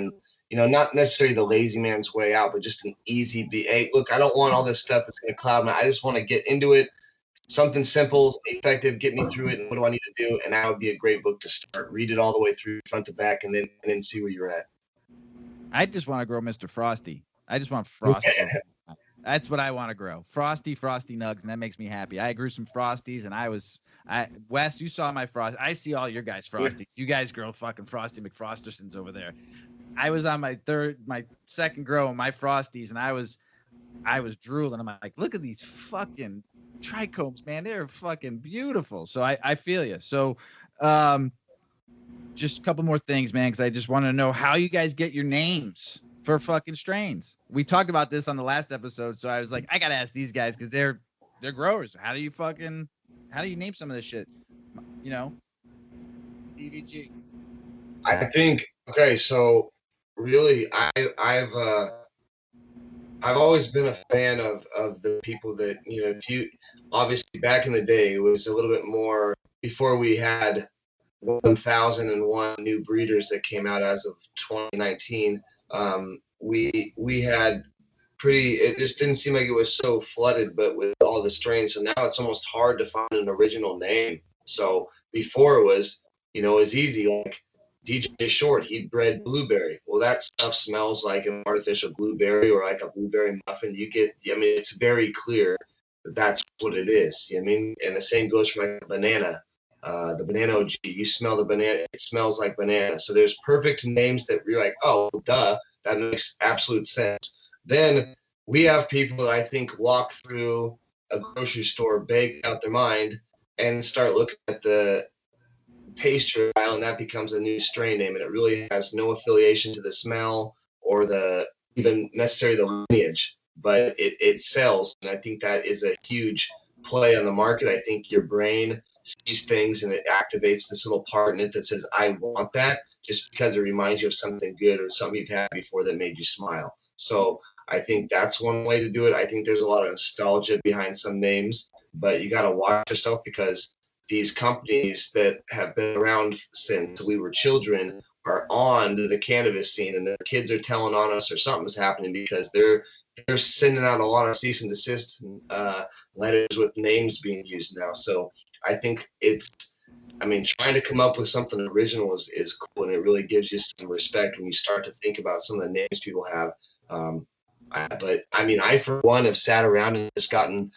not necessarily the lazy man's way out, but just an easy hey, look, I don't want all this stuff that's going to cloud me. I just want to get into it. Something simple, effective, get me through it. And what do I need to do? And that would be a great book to start. Read it all the way through front to back and then see where you're at. I just want to grow Mr. Frosty. I just want Frosty. That's what I want to grow. Frosty Nugs, and that makes me happy. I grew some Frosties, and Wes, you saw my Frosty. I see all your guys' Frosties. You guys grow fucking Frosty McFrostersons over there. I was on my second grow of my Frosties, and I was drooling. I'm like, look at these fucking trichomes, man. They're fucking beautiful. So I feel you. So just a couple more things, man, because I just want to know how you guys get your names for fucking strains. We talked about this on the last episode, so I was like, I gotta ask these guys because they're growers. How do you name some of this shit? DVG. I think so really I've always been a fan of the people that if you obviously back in the day it was a little bit more before we had 1001 new breeders that came out as of 2019. We had it just didn't seem like it was so flooded, but with all the strains, so now it's almost hard to find an original name. So before it was easy, like DJ Short, he bred blueberry. Well, that stuff smells like an artificial blueberry or like a blueberry muffin. It's very clear that that's what it is. And the same goes for like a banana. The banana OG, you smell the banana, it smells like banana. So there's perfect names that you're like, oh, duh, that makes absolute sense. Then we have people that I think walk through a grocery store, bake out their mind, and start looking at the pastry aisle, and that becomes a new strain name, and it really has no affiliation to the smell or even necessarily the lineage, but it sells, and I think that is a huge play on the market. I think your brain sees things and it activates this little part in it that says, I want that, just because it reminds you of something good or something you've had before that made you smile. So I think that's one way to do it. I think there's a lot of nostalgia behind some names, but you got to watch yourself, because these companies that have been around since we were children are on to the cannabis scene, and their kids are telling on us or something's happening, because they're sending out a lot of cease and desist letters with names being used now. So I think trying to come up with something original is cool, and it really gives you some respect when you start to think about some of the names people have. I for one have sat around and just gotten,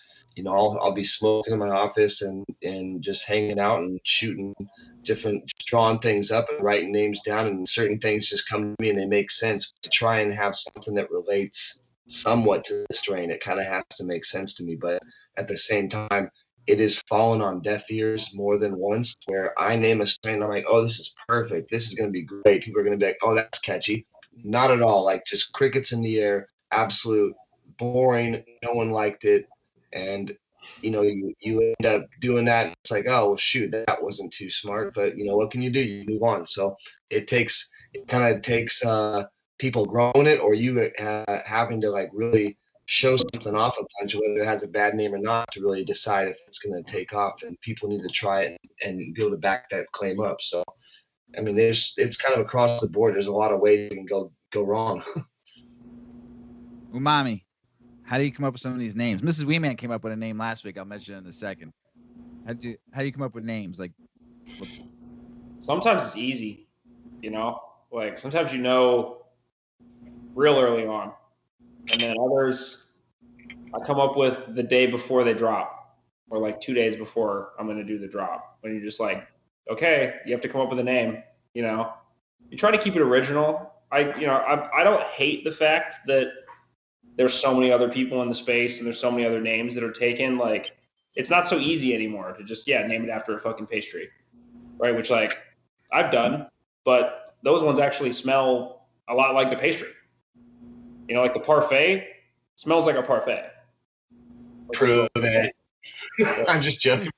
I'll be smoking in my office and just hanging out and shooting drawing things up and writing names down, and certain things just come to me and they make sense. To try and have something that relates somewhat to the strain, it kind of has to make sense to me. But at the same time, it has fallen on deaf ears more than once, where I name a strain, I'm like, oh, this is perfect. This is going to be great. People are going to be like, oh, that's catchy. Not at all. Like, just crickets in the air, absolute boring. No one liked it. And, you end up doing that. And it's like, oh, well, shoot, that wasn't too smart. But, what can you do? You move on. So it kind of takes people growing it, or you having to like really show something off a bunch, whether it has a bad name or not, to really decide if it's going to take off. And people need to try it and be able to back that claim up. So, it's kind of across the board. There's a lot of ways you can go wrong. Umami, how do you come up with some of these names? Mrs. WeedMan came up with a name last week. I'll mention it in a second. How do you come up with names? Like, sometimes it's easy, like sometimes real early on, and then others I come up with the day before they drop, or like 2 days before I'm going to do the drop. When you're just like, okay, you have to come up with a name. You try to keep it original. I don't hate the fact that there's so many other people in the space and there's so many other names that are taken. Like, it's not so easy anymore to just name it after a fucking pastry, right? Which, like, I've done, but those ones actually smell a lot like the pastry. Like the parfait smells like a parfait. Prove it. I'm just joking.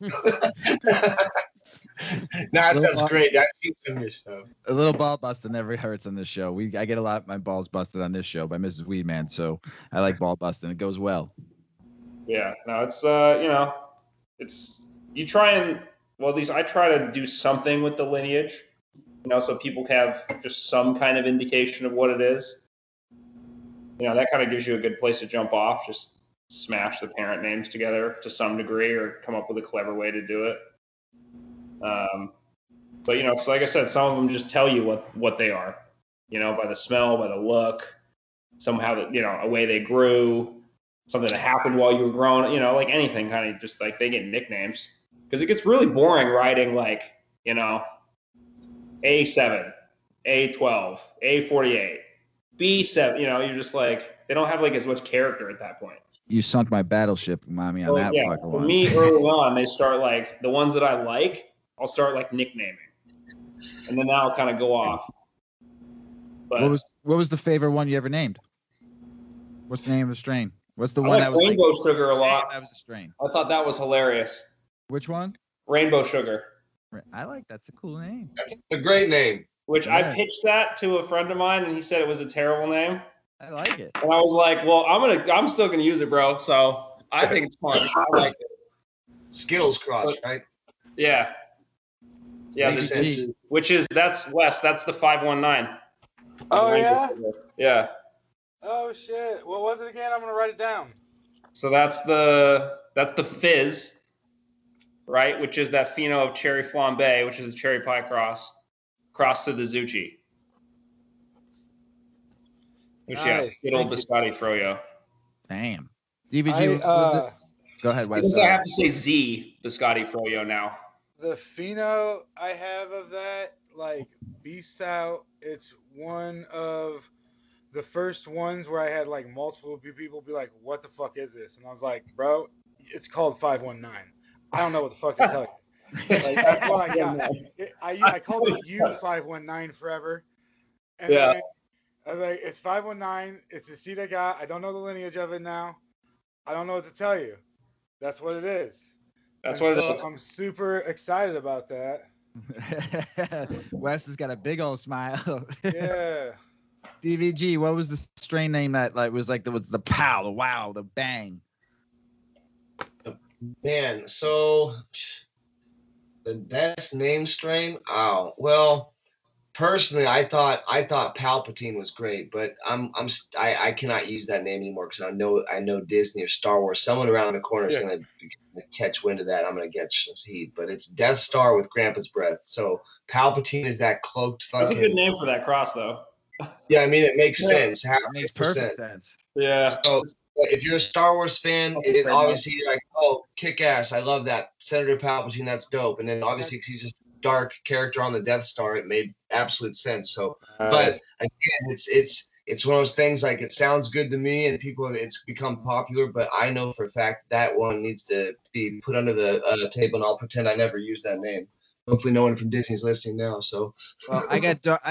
That sounds great. I've seen some of your stuff. A little ball busting never hurts on this show. I get a lot of my balls busted on this show by Mrs. WeedMan, so I like ball busting. It goes well. Yeah, no, it's it's you try and at least I try to do something with the lineage, so people have just some kind of indication of what it is. That kind of gives you a good place to jump off. Just smash the parent names together to some degree, or come up with a clever way to do it. But it's like I said, some of them just tell you what they are, by the smell, by the look, somehow a way they grew, something that happened while you were growing, like anything, kind of just like they get nicknames, because it gets really boring writing like, A7, A12, A48, B7, you're just like, they don't have like as much character at that point. You sunk my battleship, Mommy, on that fucking for one. me, early on, they start like the ones that I like, I'll start like nicknaming, and then that'll kind of go off. But what was the favorite one you ever named? What's the name of the strain? What's the I one like that was Rainbow Sugar a lot? That was the strain. I thought that was hilarious. Which one? Rainbow Sugar. I like that's a cool name. That's a great name. Which I pitched that to a friend of mine, and he said it was a terrible name. I like it. And I was like, well, I'm still gonna use it, bro. So I think it's fun. I like it. Skittles Cross, right? Yeah. Yeah, that's Wes. That's the 519. Oh yeah. Yeah. Oh shit. What was it again? I'm gonna write it down. So that's the fizz, right? Which is that pheno of cherry flambe, which is a cherry pie cross to the Zucchi. Which Skittle Biscotti Froyo. Damn. DVG. Go ahead, Wes. I have to say Z Biscotti Froyo now. The pheno I have of that, like, beast out. It's one of the first ones where I had like multiple people be like, "What the fuck is this?" And I was like, "Bro, it's called 519. I don't know what the fuck to tell you." Like, that's what I got. I called it U519 forever. And then I was like, it's 519. It's a seed I got. I don't know the lineage of it now. I don't know what to tell you. That's what it is. That's And what it so is. I'm super excited about that. Wes has got a big old smile. Yeah. DVG, what was the strain name that was the pow, the wow, the bang? Man, so the best name strain? Oh, well, personally, I thought Palpatine was great, but I cannot use that name anymore because I know Disney or Star Wars. Someone around the corner is gonna catch wind of that. I'm gonna get heat. But it's Death Star with Grandpa's breath. So Palpatine is that cloaked fucking. That's a good name for that cross, though. Yeah, I mean it makes sense. It makes perfect sense. Yeah. So if you're a Star Wars fan, it obviously you're like, oh, kick ass. I love that. Senator Palpatine, that's dope. And then obviously he's just a dark character on the Death Star. It made absolute sense. So, but again, it's one of those things like it sounds good to me and people it's become popular, but I know for a fact that one needs to be put under the table, and I'll pretend I never used that name. Hopefully no one from Disney's listening now. So well, I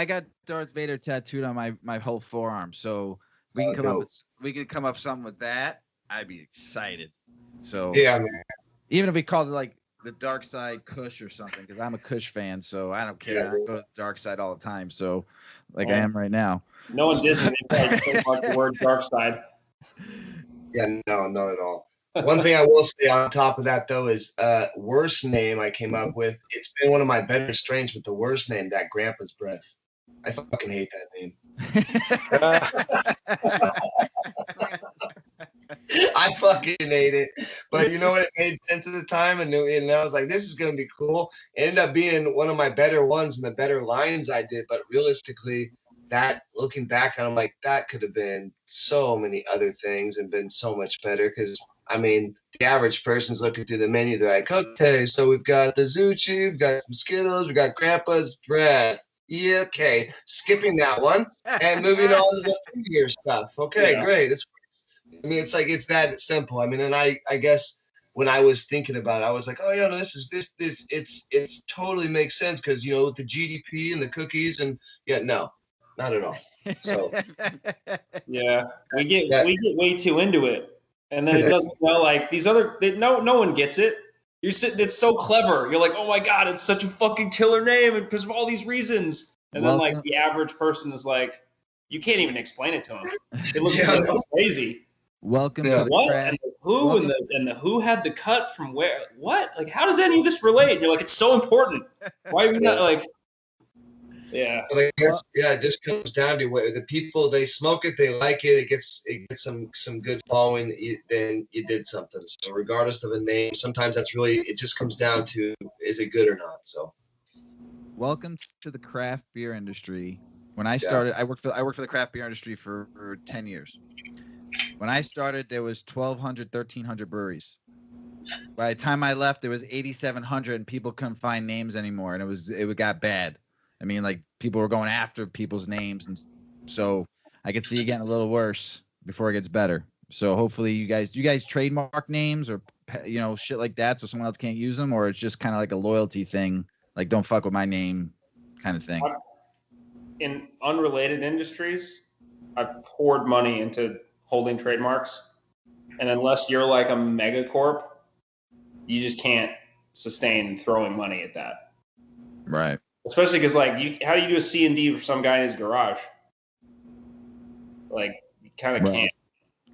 got Darth Vader tattooed on my whole forearm. So we can come up with something with that. I'd be excited. So yeah, man. Even if we called it like the Dark Side Kush or something, because I'm a Kush fan, so I don't care. I go to the dark side all the time. So like I am right now. No one Disney probably trademarked the word dark side. Yeah, no, not at all. One thing I will say on top of that though is worst name I came up with. It's been one of my better strains with the worst name, that Grandpa's breath. I fucking hate that name. I fucking hate it. But you know what? It made sense at the time, and I was like, this is gonna be cool. It ended up being one of my better ones and the better lines I did, but realistically, that looking back on, I'm like, that could have been so many other things and been so much better. Because I mean, the average person's looking through the menu, they're like, okay, so we've got the Zucchi, we've got some Skittles, we got Grandpa's breath. Yeah, okay. Skipping that one and moving on to the figure stuff. Okay, great. It's that simple. I mean, and I guess when I was thinking about it, I was like, oh yeah, no, it's totally makes sense because with the GDP and the cookies and no, not at all. So yeah, we get way too into it, and then it doesn't like these other. No one gets it. You're sitting. It's so clever. You're like, oh my god, it's such a fucking killer name, and because of all these reasons. And then like the average person is like, you can't even explain it to them. It looks crazy. Welcome to the what craft. and the who and the who had the cut from where? What? Like, how does any of this relate? And you're like, it's so important. Why are we not like? Yeah. But I guess it just comes down to what the people, they smoke it, they like it, it gets some good following, then you did something. So regardless of a name, sometimes it just comes down to, is it good or not? So welcome to the craft beer industry. When I started, I worked for the craft beer industry for 10 years. When I started, there was 1,200, 1,300 breweries. By the time I left, there was 8,700, and people couldn't find names anymore, and it got bad. I mean, like people were going after people's names, and so I could see it getting a little worse before it gets better. So hopefully, do you guys trademark names or shit like that, so someone else can't use them, or it's just kind of like a loyalty thing, like don't fuck with my name, kind of thing. In unrelated industries, I've poured money into holding trademarks, and unless you're like a megacorp, you just can't sustain throwing money at that. Right. Especially because, like, how do you do a C&D for some guy in his garage? Like, you kind of can't.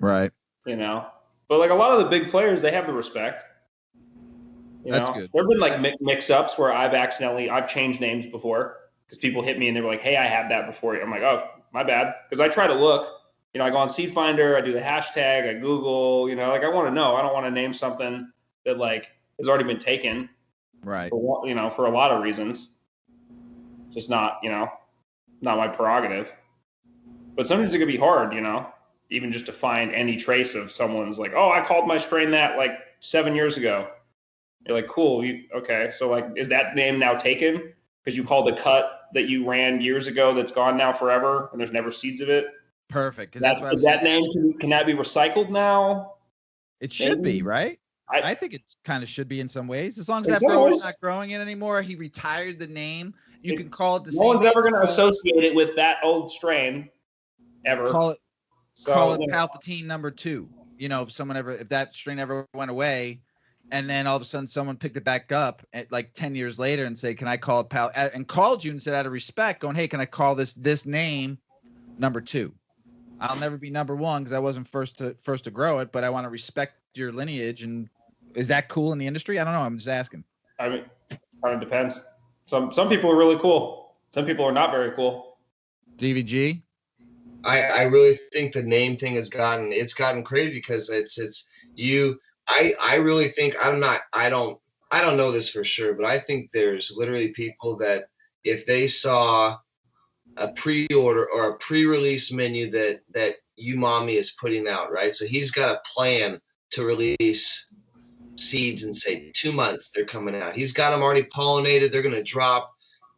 Right. But like a lot of the big players, they have the respect. That's good. There have been like mix-ups where I've changed names before because people hit me and they were like, "Hey, I had that before." I'm like, "Oh, my bad," because I try to look. I go on Seed Finder, I do the hashtag, I Google. Like I want to know. I don't want to name something that like has already been taken. Right. For a lot of reasons. Just not my prerogative. But sometimes it could be hard, even just to find any trace of someone's like, oh, I called my strain that like 7 years ago. You're like, cool. Okay. So like, is that name now taken? Because you called the cut that you ran years ago that's gone now forever and there's never seeds of it. Perfect. Is that name, can that be recycled now? It should be, right? I think it kind of should be in some ways. As long as that brewer's not growing it anymore, he retired the name. You can call it the same. No one's ever going to associate it with that old strain, ever. Call it Palpatine number 2. if that strain ever went away, and then all of a sudden someone picked it back up at like 10 years later and say, can I call it pal, and called you and said out of respect, going, hey, can I call this name number 2? I'll never be number 1 because I wasn't first to grow it, but I want to respect your lineage. And is that cool in the industry? I don't know. I'm just asking. I mean, kind of depends. Some people are really cool. Some people are not very cool. DVG. I really think the name thing has gotten crazy because it's you. I really think I don't know this for sure, but I think there's literally people that if they saw a pre-order or a pre-release menu that Umami is putting out, right? So he's got a plan to release seeds in say 2 months. They're coming out. He's got them already pollinated. They're going to drop.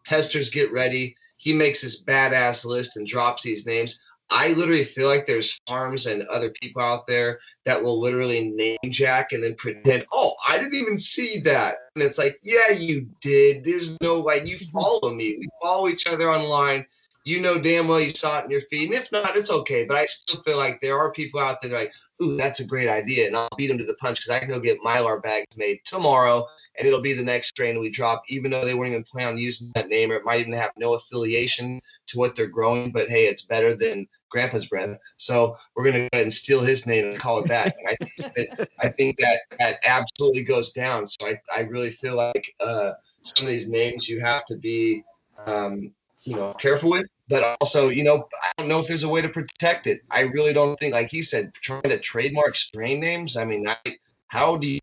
Testers get ready. He makes this badass list and drops these names. I literally feel like there's farms and other people out there that will literally name jack and then pretend, oh, I didn't even see that. And it's like, yeah, you did. There's no way. You follow me. We follow each other online. You know damn well you saw it in your feed. And if not, it's okay. But I still feel like there are people out there that are like, ooh, that's a great idea. And I'll beat them to the punch because I can go get Mylar bags made tomorrow and it'll be the next strain we drop, even though they weren't even planning on using that name, or it might even have no affiliation to what they're growing. But hey, it's better than Grandpa's breath. So we're going to go ahead and steal his name and call it that. And I think that absolutely goes down. So I really feel like some of these names you have to be careful with. But also, I don't know if there's a way to protect it. I really don't think, like he said, trying to trademark strain names. I mean, how do you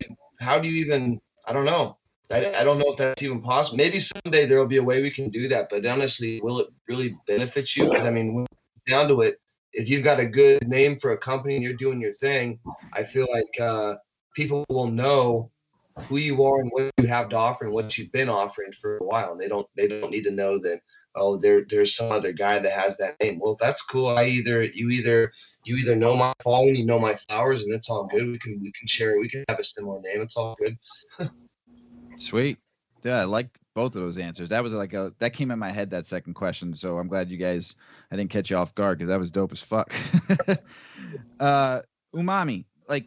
even? I don't know. I don't know if that's even possible. Maybe someday there will be a way we can do that. But honestly, will it really benefit you? Because I mean, when it's down to it, if you've got a good name for a company and you're doing your thing, I feel like people will know who you are and what you have to offer and what you've been offering for a while. And they don't need to know that, oh, there's some other guy that has that name. Well, that's cool. You either know my following, you know my flowers, and it's all good. We can share. We can have a similar name. It's all good. Sweet. Yeah, I like both of those answers. That was that came in my head, that second question. So I'm glad I didn't catch you off guard because that was dope as fuck. Umami, like,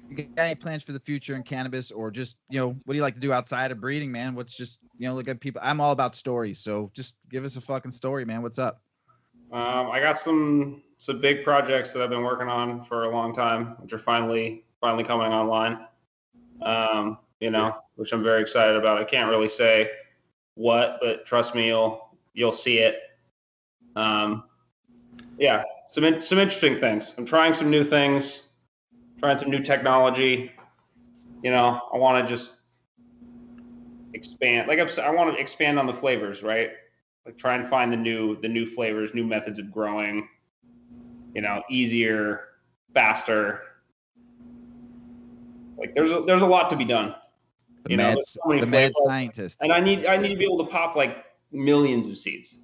you got any plans for the future in cannabis, or just, what do you like to do outside of breeding, man? What's just, look at people. I'm all about stories. So just give us a fucking story, man. What's up? I got some big projects that I've been working on for a long time, which are finally coming online. Which I'm very excited about. I can't really say what, but trust me, you'll see it. Some interesting things. I'm trying some new things. Trying some new technology. I want to just expand. Like I want to expand on the flavors, right? Like try and find the new flavors, new methods of growing. Easier, faster. Like there's a lot to be done. The mad scientist. And I need to be able to pop like millions of seeds.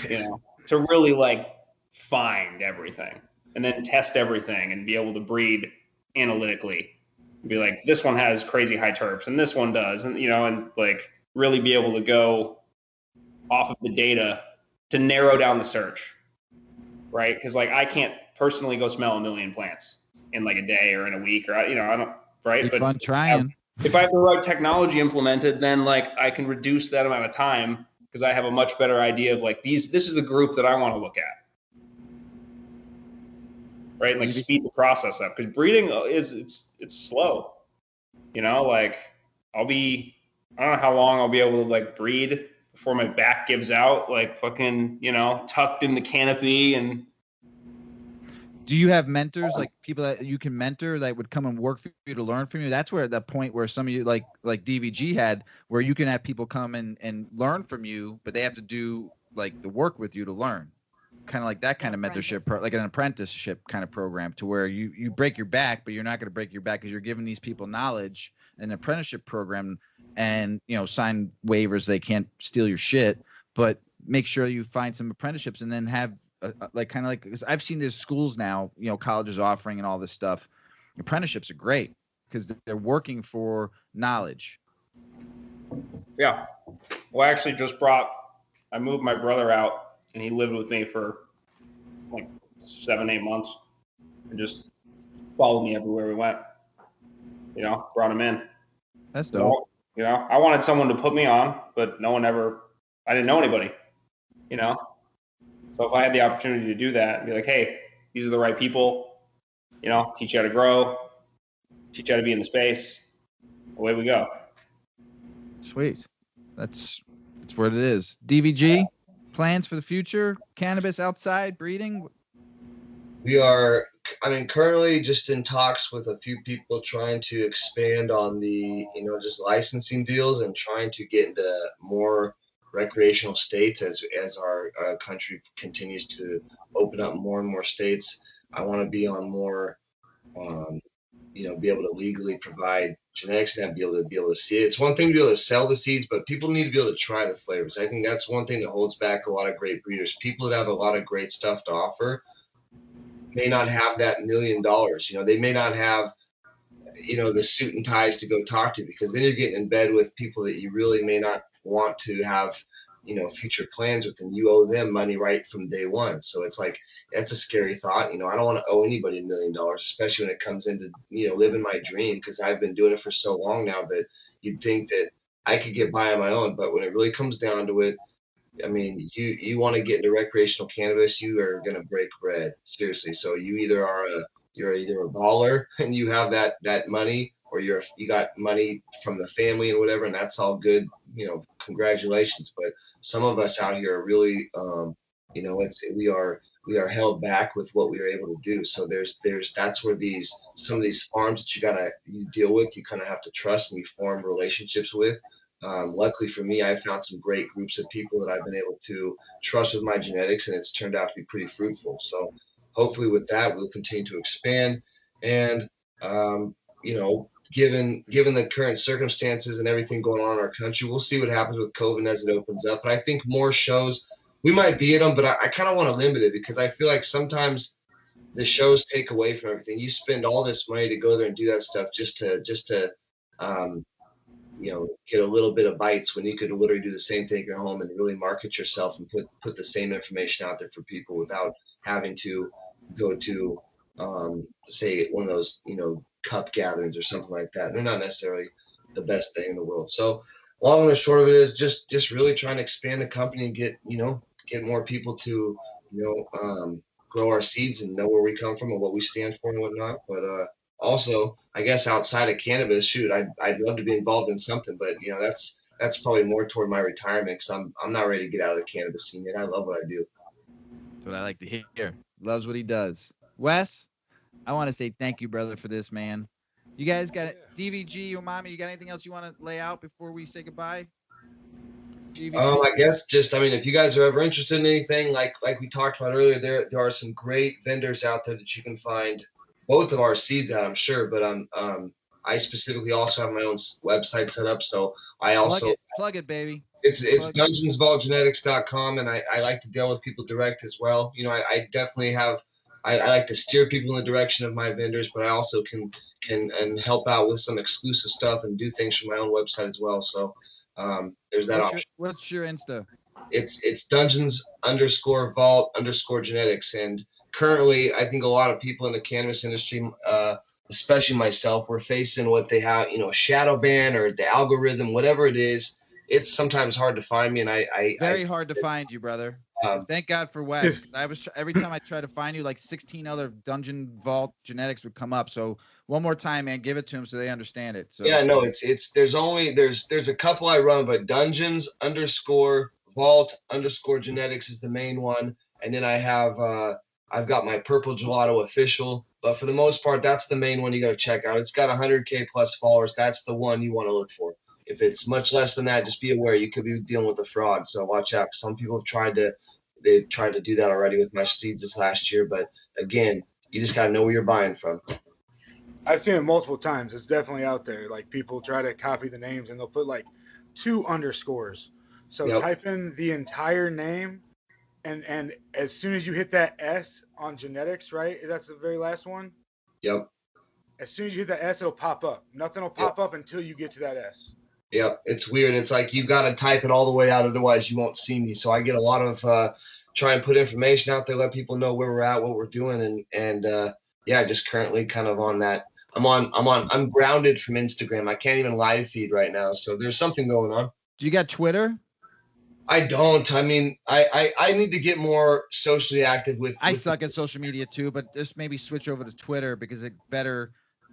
To really like find everything. And then test everything and be able to breed analytically. Be like, this one has crazy high terps and this one does. And, and like really be able to go off of the data to narrow down the search. Right? Because like I can't personally go smell a million plants in like a day or in a week, or, I don't, right? But fun trying. If I have the right technology implemented, then like I can reduce that amount of time because I have a much better idea of like this is the group that I want to look at. Right, and like speed the process up because breeding it's slow. Like I don't know how long I'll be able to like breed before my back gives out, like fucking tucked in the canopy. And do you have mentors, like people that you can mentor that would come and work for you to learn from you? That's where the point where some of you like DVG had, where you can have people come and learn from you, but they have to do like the work with you to learn. Kind of like that kind of mentorship, like an apprenticeship kind of program, to where you break your back, but you're not going to break your back because you're giving these people knowledge. An apprenticeship program, and sign waivers. They can't steal your shit, but make sure you find some apprenticeships and then have because I've seen there's schools now, colleges offering and all this stuff. Apprenticeships are great because they're working for knowledge. Yeah. Well, I actually I moved my brother out. And he lived with me for like 7-8 months. And just followed me everywhere we went. You know, brought him in. That's dope. You know, I wanted someone to put me on, but I didn't know anybody, you know? So if I had the opportunity to do that and be like, hey, these are the right people, you know, teach you how to grow, teach you how to be in the space, away we go. Sweet. That's what it is. DVG, plans for the future, cannabis outside, breeding? We are, currently just in talks with a few people trying to expand on the, just licensing deals and trying to get into more recreational states as our country continues to open up more and more states. I want to be on more, be able to legally provide genetics and be able to see it. It's one thing to be able to sell the seeds, but people need to be able to try the flavors. I think that's one thing that holds back a lot of great breeders. People that have a lot of great stuff to offer may not have that $1 million. They may not have, the suit and ties to go talk to, because then you're getting in bed with people that you really may not want to have, future plans with, and you owe them money right from day one. So it's like, that's a scary thought. I don't want to owe anybody $1 million, especially when it comes into, living my dream, because I've been doing it for so long now that you'd think that I could get by on my own. But when it really comes down to it, you want to get into recreational cannabis, you are going to break bread, seriously. So you're either a baller and you have that money, or you got money from the family and whatever, and that's all good, congratulations. But some of us out here are really, we are held back with what we are able to do. So that's where some of these farms that you deal with, you kind of have to trust and you form relationships with. Luckily for me, I found some great groups of people that I've been able to trust with my genetics, and it's turned out to be pretty fruitful. So hopefully with that, we'll continue to expand. And, given the current circumstances and everything going on in our country, we'll see what happens with COVID as it opens up. But I think more shows, we might be at them, but I kind of want to limit it, because I feel like sometimes the shows take away from everything. You spend all this money to go there and do that stuff just to get a little bit of bites, when you could literally do the same thing at your home and really market yourself and put the same information out there for people without having to go to, say, one of those, cup gatherings or something like that. They're not necessarily the best thing in the world. So long and short of it is just really trying to expand the company and get more people to, grow our seeds and know where we come from and what we stand for and whatnot. But, also, I guess outside of cannabis, shoot, I'd love to be involved in something, but that's probably more toward my retirement, because I'm not ready to get out of the cannabis scene yet. I love what I do. That's what I like to hear. Loves what he does. Wes, I want to say thank you, brother, for this, man. You guys got DVG, Umami, you got anything else you want to lay out before we say goodbye? I guess if you guys are ever interested in anything, like we talked about earlier, there are some great vendors out there that you can find both of our seeds at, I'm sure, but I specifically also have my own website set up, so I also plug it, baby. It's dungeonsvaultgenetics.com, and I like to deal with people direct as well. I definitely have. I like to steer people in the direction of my vendors, but I also can and help out with some exclusive stuff and do things from my own website as well. So there's that option. What's your Insta? It's dungeons_vault_genetics, and currently, I think a lot of people in the cannabis industry, especially myself, we're facing what they have, shadow ban or the algorithm, whatever it is. It's sometimes hard to find me, and very hard to find you, brother. Thank God for Wes. Every time I try to find you, like 16 other Dungeon Vault genetics would come up. So one more time, man, give it to them so they understand it. So yeah, no, there's a couple I run, but Dungeons_Vault_genetics is the main one, and then I have. I've got my Purple Gelato official, but for the most part, that's the main one you got to check out. It's got 100K plus followers. That's the one you want to look for. If it's much less than that, just be aware you could be dealing with a fraud. So watch out. Some people have tried to do that already with my seeds this last year. But again, you just got to know where you're buying from. I've seen it multiple times. It's definitely out there. Like, people try to copy the names and they'll put like 2 underscores. So type in the entire name. And as soon as you hit that S on genetics, right? That's the very last one. Yep. As soon as you hit that S, it'll pop up. Nothing will pop up until you get to that S. Yep. It's weird. It's like you got to type it all the way out. Otherwise, you won't see me. So I get a lot of try and put information out there, let people know where we're at, what we're doing. And yeah, just currently kind of on that. I'm grounded from Instagram. I can't even live feed right now. So there's something going on. Do you got Twitter? I don't. I mean, I need to get more socially active with. I suck at social media too, but just maybe switch over to Twitter because it's better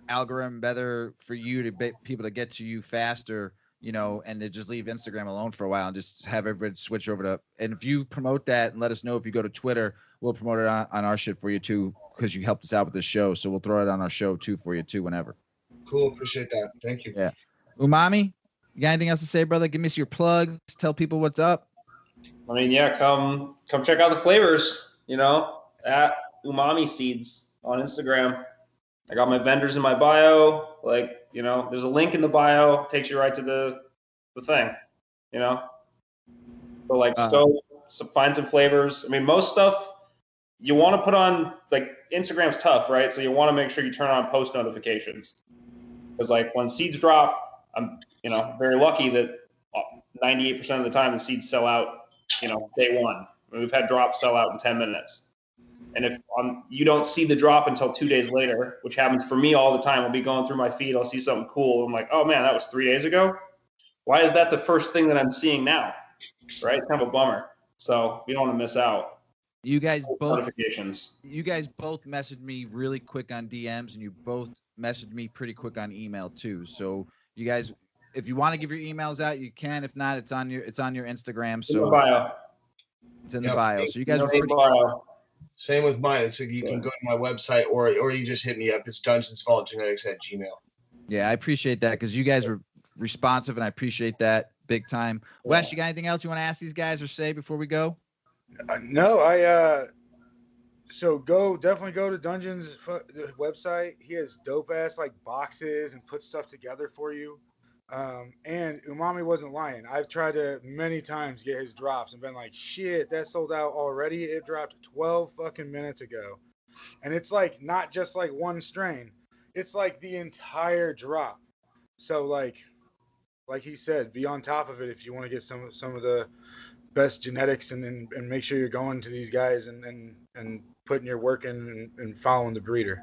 algorithm, better for you to people to get to you faster, you know, and to just leave Instagram alone for a while and just have everybody switch over to. And if you promote that and let us know if you go to Twitter, we'll promote it on our shit for you too because you helped us out with this show. So we'll throw it on our show too for you too whenever. Cool. Appreciate that. Thank you. Yeah. Umami, you got anything else to say, brother? Give me your plugs. Tell people what's up. I mean, yeah, come check out the flavors, you know, at Umami Seeds on Instagram. I got my vendors in my bio. Like, you know, there's a link in the bio, takes you right to the thing, you know. So like find some flavors. I mean, most stuff you want to put on, like Instagram's tough, right? So you want to make sure you turn on post notifications. Because like when seeds drop, I'm, you know, very lucky that 98% of the time the seeds sell out, you know, day one. We've had drops sell out in 10 minutes. And if you don't see the drop until 2 days later, which happens for me all the time, I'll be going through my feed, I'll see something cool. I'm like, oh man, that was 3 days ago. Why is that the first thing that I'm seeing now? Right? It's kind of a bummer. So we don't want to miss out. You guys both notifications. You guys both messaged me really quick on DMs, and you both messaged me pretty quick on email too. So you guys, if you want to give your emails out, you can. If not, it's on your Instagram. So in the bio. It's in the bio. So you guys are pretty bio. Same with mine. It's like you can go to my website or you just hit me up. It's dungeonsvaultgenetics@gmail. Yeah, I appreciate that because you guys were responsive, and I appreciate that big time. Wes, you got anything else you want to ask these guys or say before we go? No, so definitely go to Dungeon's website. He has dope ass like boxes and put stuff together for you. And Umami wasn't lying. I've tried to many times get his drops and been like, shit, that sold out already. It dropped 12 fucking minutes ago. And it's like not just like one strain. It's like the entire drop. So like he said, be on top of it if you want to get some of the best genetics and make sure you're going to these guys and putting your work in and following the breeder.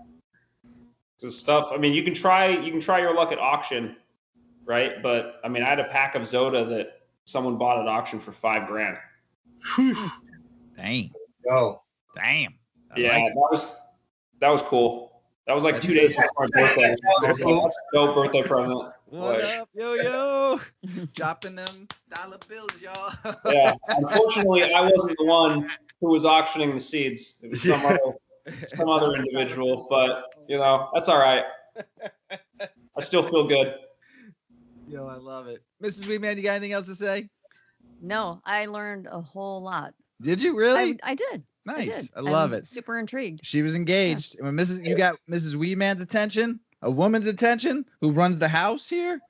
This stuff. I mean, you can try your luck at auction. Right. But I mean, I had a pack of Zoda that someone bought at auction for $5,000. Dang. Oh, damn. That was cool. That was like 2 days before my birthday. That's a dope birthday present. What up, yo? Dropping them dollar bills, y'all. Yeah. Unfortunately, I wasn't the one who was auctioning the seeds. It was some other individual. But you know, that's all right. I still feel good. Yo, I love it. Mrs. Weedman, you got anything else to say? No, I learned a whole lot. Did you really? I did. Nice. I love it. Super intrigued. She was engaged. Yeah. When you got Mrs. Weedman's attention, a woman's attention, who runs the house here.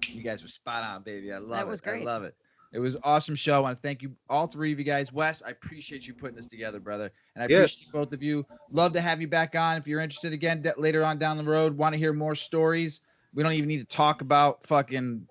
You guys were spot on, baby. I love it. That was great. I love it. It was an awesome show. I want to thank you, all three of you guys. Wes, I appreciate you putting this together, brother. And I appreciate both of you. Love to have you back on. If you're interested again later on down the road, want to hear more stories. We don't even need to talk about fucking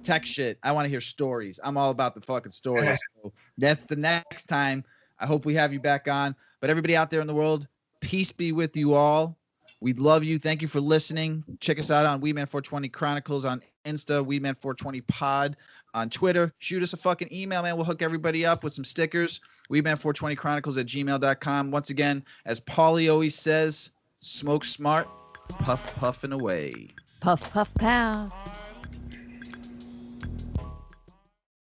tech shit. I want to hear stories. I'm all about the fucking stories. So that's the next time. I hope we have you back on. But everybody out there in the world, peace be with you all. We love you. Thank you for listening. Check us out on WeedMan 420 Chronicles on Insta, WeedMan 420 Pod on Twitter. Shoot us a fucking email, man. We'll hook everybody up with some stickers. WeedMan 420 Chronicles @gmail.com. Once again, as Paulie always says, smoke smart, puff puffing away. Puff, puff, pass.